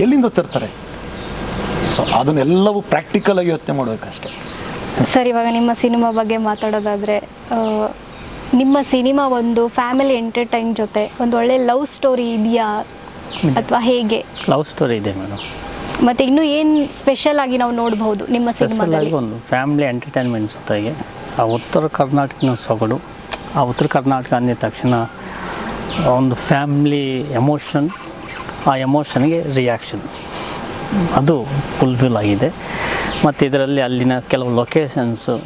ಎಲ್ಲಿಂದ ತರ್ತಾರೆ? ಸೊ ಅದನ್ನೆಲ್ಲವೂ ಪ್ರಾಕ್ಟಿಕಲಾಗಿ ಯೋಚನೆ ಮಾಡಬೇಕಷ್ಟೆ. ಸರ್, ಇವಾಗ ನಿಮ್ಮ ಸಿನಿಮಾ ಬಗ್ಗೆ ಮಾತಾಡೋದಾದರೆ, ನಿಮ್ಮ ಸಿನಿಮಾ ಒಂದು ಫ್ಯಾಮಿಲಿ ಎಂಟರ್ಟೈನ್ ಜೊತೆ ಒಂದು ಒಳ್ಳೆ ಲವ್ ಸ್ಟೋರಿ ಇದೆಯಾ ಅಥವಾ ಹೇಗೆ? ಲವ್ ಸ್ಟೋರಿ ಇದೆ ಮೇಡಮ್. ಮತ್ತು ಇನ್ನೂ ಏನು ಸ್ಪೆಷಲ್ ಆಗಿ ನಾವು ನೋಡಬಹುದು ನಿಮ್ಮ ಸಿನಿಮಾದಲ್ಲಿ? ಒಂದು ಫ್ಯಾಮಿಲಿ ಎಂಟರ್ಟೈನ್ಮೆಂಟ್ ಜೊತೆಗೆ ಆ ಉತ್ತರ ಕರ್ನಾಟಕನ ಸೊಗಡು, ಆ ಉತ್ತರ ಕರ್ನಾಟಕ ಅಂದ ತಕ್ಷಣ ಒಂದು ಫ್ಯಾಮ್ಲಿ ಎಮೋಷನ್, ಆ ಎಮೋಷನ್ಗೆ ರಿಯಾಕ್ಷನ್ ಅದು ಫುಲ್ಫಿಲ್ ಆಗಿದೆ. ಮತ್ತು ಇದರಲ್ಲಿ ಅಲ್ಲಿನ ಕೆಲವು ಲೊಕೇಶನ್ಸು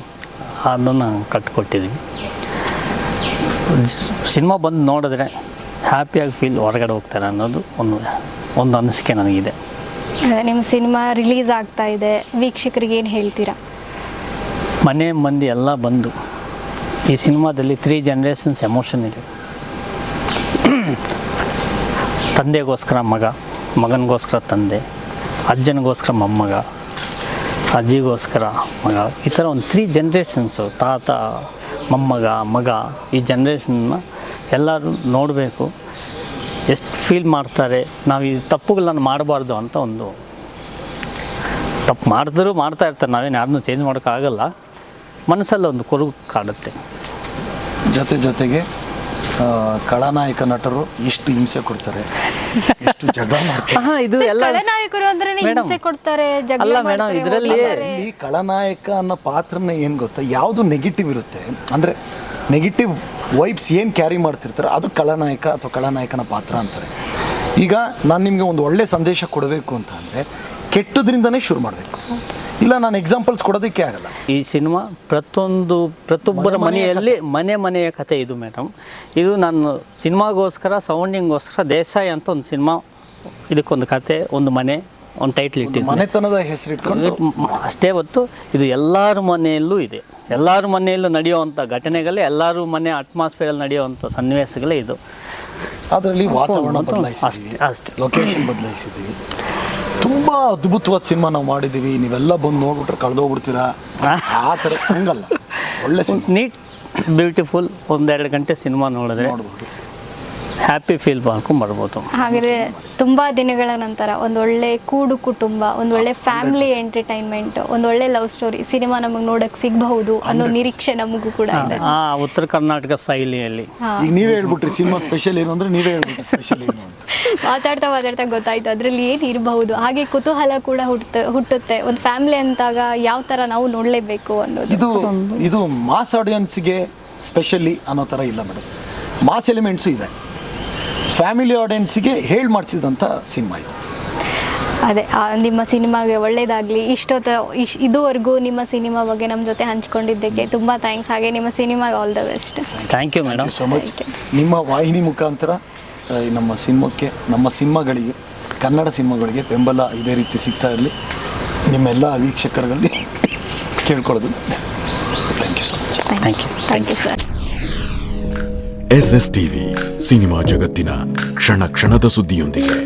ಅದನ್ನು ಕಟ್ಟಿಕೊಟ್ಟಿದ್ವಿ. ಸಿನಿಮಾ ಬಂದು ನೋಡಿದ್ರೆ ಹ್ಯಾಪಿಯಾಗಿ ಫೀಲ್ ಹೊರಗಡೆ ಹೋಗ್ತಾರೆ ಅನ್ನೋದು ಒಂದು ಅನಿಸಿಕೆ ನನಗಿದೆ. ನಿಮ್ಮ ಸಿನಿಮಾ ರಿಲೀಸ್ ಆಗ್ತಾ ಇದೆ, ವೀಕ್ಷಕರಿಗೆ ಏನು ಹೇಳ್ತೀರಾ? ಮನೆ ಮಂದಿ ಎಲ್ಲ ಬಂದು ಈ ಸಿನಿಮಾದಲ್ಲಿ 3 ಜನರೇಷನ್ಸ್ ಎಮೋಷನ್ ಇದೆ. ತಂದೆಗೋಸ್ಕರ ಮಗ, ಮಗನಿಗೋಸ್ಕರ ತಂದೆ, ಅಜ್ಜನಿಗೋಸ್ಕರ ಮೊಮ್ಮಗ, ಅಜ್ಜಿಗೋಸ್ಕರ ಮಗ, ಈ ಥರ ಒಂದು 3 ಜನ್ರೇಷನ್ಸು, ತಾತ, ಮೊಮ್ಮಗ, ಮಗ, ಈ ಜನ್ರೇಷನ್ನ ಎಲ್ಲರೂ ನೋಡಬೇಕು. ಎಷ್ಟು ಫೀಲ್ ಮಾಡ್ತಾರೆ, ನಾವು ಈ ತಪ್ಪುಗಳನ್ನ ಮಾಡಬಾರ್ದು ಅಂತ ಒಂದು ತಪ್ಪು ಮಾಡಿದ್ರು ಮಾಡ್ತಾ ಇರ್ತಾರೆ, ನಾವೇನು ಯಾರನ್ನೂ ಚೇಂಜ್ ಮಾಡೋಕ್ಕಾಗಲ್ಲ. ಮನಸ್ಸಲ್ಲಿ ಒಂದು ಕೊರಗು ಕಾಡುತ್ತೆ. ಜೊತೆಗೆ ಖಳನಾಯಕ ನಟರು ಎಷ್ಟು ಹಿಂಸೆ ಕೊಡ್ತಾರೆ, ಎಷ್ಟು ಜಗಳ ಮಾಡ್ತಾರೆ. ಇದು ಎಲ್ಲ ಖಳನಾಯಕರು ಅಂದ್ರೆ ಮೇಡಮ್, ಹಿಂಸೆ ಕೊಡ್ತಾರೆ, ಜಗಳ ಅಲ್ಲ ಮೇಡಮ್, ಮಾಡ್ತಾರೆ, ಇದರಲ್ಲಿ ಹೊಡಿತಾರೆ. ಈ ಖಳನಾಯಕ ಅನ್ನೋ ಪಾತ್ರನ ಏನು ಗೊತ್ತಾ, ಯಾವುದು ನೆಗೆಟಿವ್ ಇರುತ್ತೆ ಅಂದರೆ ನೆಗೆಟಿವ್ ವೈಬ್ಸ್ ಏನು ಕ್ಯಾರಿ ಮಾಡ್ತಿರ್ತಾರೆ ಅದು ಖಳನಾಯಕ ಅಥವಾ ಖಳನಾಯಕನ ಪಾತ್ರ ಅಂತಾರೆ. ಈಗ ನಾನು ನಿಮಗೆ ಒಂದು ಒಳ್ಳೆ ಸಂದೇಶ ಕೊಡಬೇಕು ಅಂತ ಅಂದರೆ ಕೆಟ್ಟದ್ರಿಂದನೇ ಶುರು ಮಾಡಬೇಕು. ಇಲ್ಲ ನಾನು ಎಕ್ಸಾಂಪಲ್ಸ್ ಕೊಡೋದಕ್ಕೆ ಆಗಲ್ಲ. ಈ ಸಿನಿಮಾ ಪ್ರತಿಯೊಬ್ಬರ ಮನೆಯಲ್ಲಿ ಮನೆಯ ಕತೆ ಇದು ಮೇಡಮ್. ಇದು ನಾನು ಸಿನಿಮಾಗೋಸ್ಕರ, ಸೌಂಡಿಂಗೋಸ್ಕರ ದೇಸಾಯಿ ಅಂತ ಒಂದು ಸಿನಿಮಾ, ಇದಕ್ಕೊಂದು ಕತೆ, ಒಂದು ಮನೆ, ಒಂದು ಟೈಟ್ಲ್ ಇಟ್ಟಿದ್ದು, ಮನೆತನದ ಹೆಸರಿಟ್ಕೊಂಡು ಅಷ್ಟೇ ಹೊತ್ತು ಇದು ಎಲ್ಲರ ಮನೆಯಲ್ಲೂ ಇದೆ. ಎಲ್ಲರ ಮನೆಯಲ್ಲೂ ನಡೆಯುವಂಥ ಘಟನೆಗಳೇ, ಎಲ್ಲರ ಮನೆ ಅಟ್ಮಾಸ್ಫಿಯರಲ್ಲಿ ನಡೆಯುವಂಥ ಸನ್ನಿವೇಶಗಳೇ ಇದು. ಅದರಲ್ಲಿ ವಾತಾವರಣ ಬದಲಾಯಿಸಿದ್ವಿ, ಅಷ್ಟೇ ಲೊಕೇಶನ್ ಬದಲಾಯಿಸಿದ್ವಿ. ತುಂಬ ಅದ್ಭುತವಾದ ಸಿನಿಮಾ ನಾವು ಮಾಡಿದ್ದೀವಿ, ನೀವೆಲ್ಲ ಬಂದು ನೋಡ್ಬಿಟ್ರೆ ಕಳೆದೋಗ್ಬಿಡ್ತೀರಾ ಆ ಥರ ಹಂಗಲ್ಲ. ಒಳ್ಳೆ ನೀಟ್ ಬ್ಯೂಟಿಫುಲ್ 1-2 ಗಂಟೆ ಸಿನಿಮಾ ನೋಡಿದ್ರೆ ನೋಡ್ಬೋದು, ಹ್ಯಾಪಿ ಫೀಲ್ ಮಾಡ್ಕೊಂಡು ಬರ್ಬೋದು. ಹಾಗಾದ್ರೆ ತುಂಬಾ ದಿನಗಳ ನಂತರ ಒಂದೊಳ್ಳೆ ಕೂಡು ಕುಟುಂಬ, ಒಂದೊಳ್ಳೆ ಫ್ಯಾಮಿಲಿ ಎಂಟರ್ಟೈನ್ಮೆಂಟ್, ಒಂದೊಳ್ಳೆ ಲವ್ ಸ್ಟೋರಿ ಸಿನಿಮಾ ನಮಗೆ ನೋಡಕ್ ಸಿಗಬಹುದು ಅನ್ನೋ ನಿರೀಕ್ಷೆ ನಮಗೂ ಕೂಡ ಇದೆ. ಉತ್ತರ ಕರ್ನಾಟಕ ಶೈಲಿಯಲ್ಲಿ. ಈಗ ನೀವೇ ಹೇಳ್ಬಿಟ್ರಿ ಸಿನಿಮಾ ಸ್ಪೆಷಲ್ ಏನು ಅಂದ್ರೆ, ನೀವೇ ಹೇಳ್ಬಿಟ್ರಿ ಸ್ಪೆಷಲ್ ಏನು ಅಂತ. ಮಾತಾಡ್ತಾ ಗೊತ್ತಾಯ್ತು ಅದ್ರಲ್ಲಿ ಏನ್ ಇರಬಹುದು. ಹಾಗೆ ಕುತೂಹಲ ಕೂಡ ಹುಟ್ಟುತ್ತೆ. ಒಂದು ಫ್ಯಾಮಿಲಿ ಅಂತಾಗ ಯಾವ ತರ ನಾವು ನೋಡ್ಲೇಬೇಕು ಅನ್ನೋದು. ಇದು ಮಾಸ್ ಆಡಿಯನ್ಸ್ಗೆ ಸ್ಪೆಷಲಿ ಅನ್ನೋ ಥರ ಇಲ್ಲ ಮೇಡಮ್. ಮಾಸ್ ಎಲಿಮೆಂಟ್ಸು ಇದೆ, ಫ್ಯಾಮಿಲಿ ಆಡಿಯನ್ಸಿಗೆ ಹೇಳಿ ಮಾಡಿಸಿದಂಥ ಸಿನಿಮಾ ಇದು. ಅದೇ ನಿಮ್ಮ ಸಿನಿಮಾಗೆ ಒಳ್ಳೇದಾಗಲಿ. ಇದುವರೆಗೂ ನಿಮ್ಮ ಸಿನಿಮಾ ಬಗ್ಗೆ ನಮ್ಮ ಜೊತೆ ಹಂಚ್ಕೊಂಡಿದ್ದಕ್ಕೆ ತುಂಬ ಥ್ಯಾಂಕ್ಸ್. ಹಾಗೆ ನಿಮ್ಮ ಸಿನಿಮಾಗೆ all the best. Thank you madam. So much. ನಿಮ್ಮ ವಾಹಿನಿ ಮುಖಾಂತರ ನಮ್ಮ ಸಿನಿಮಾಕ್ಕೆ, ನಮ್ಮ ಸಿನಿಮಾಗಳಿಗೆ, ಕನ್ನಡ ಸಿನಿಮಾಗಳಿಗೆ ಬೆಂಬಲ ಇದೇ ರೀತಿ ಸಿಗ್ತಾ ಇರಲಿ ನಿಮ್ಮೆಲ್ಲ ವೀಕ್ಷಕರಲ್ಲಿ ಕೇಳ್ಕೊಳ್ಳೋದು. Thank you so much. Thank you sir. SSTV cinema ಜಗತ್ತಿನ ಕ್ಷಣ ಕ್ಷಣದ ಸುದ್ದಿಯೊಂದಿಗೆ.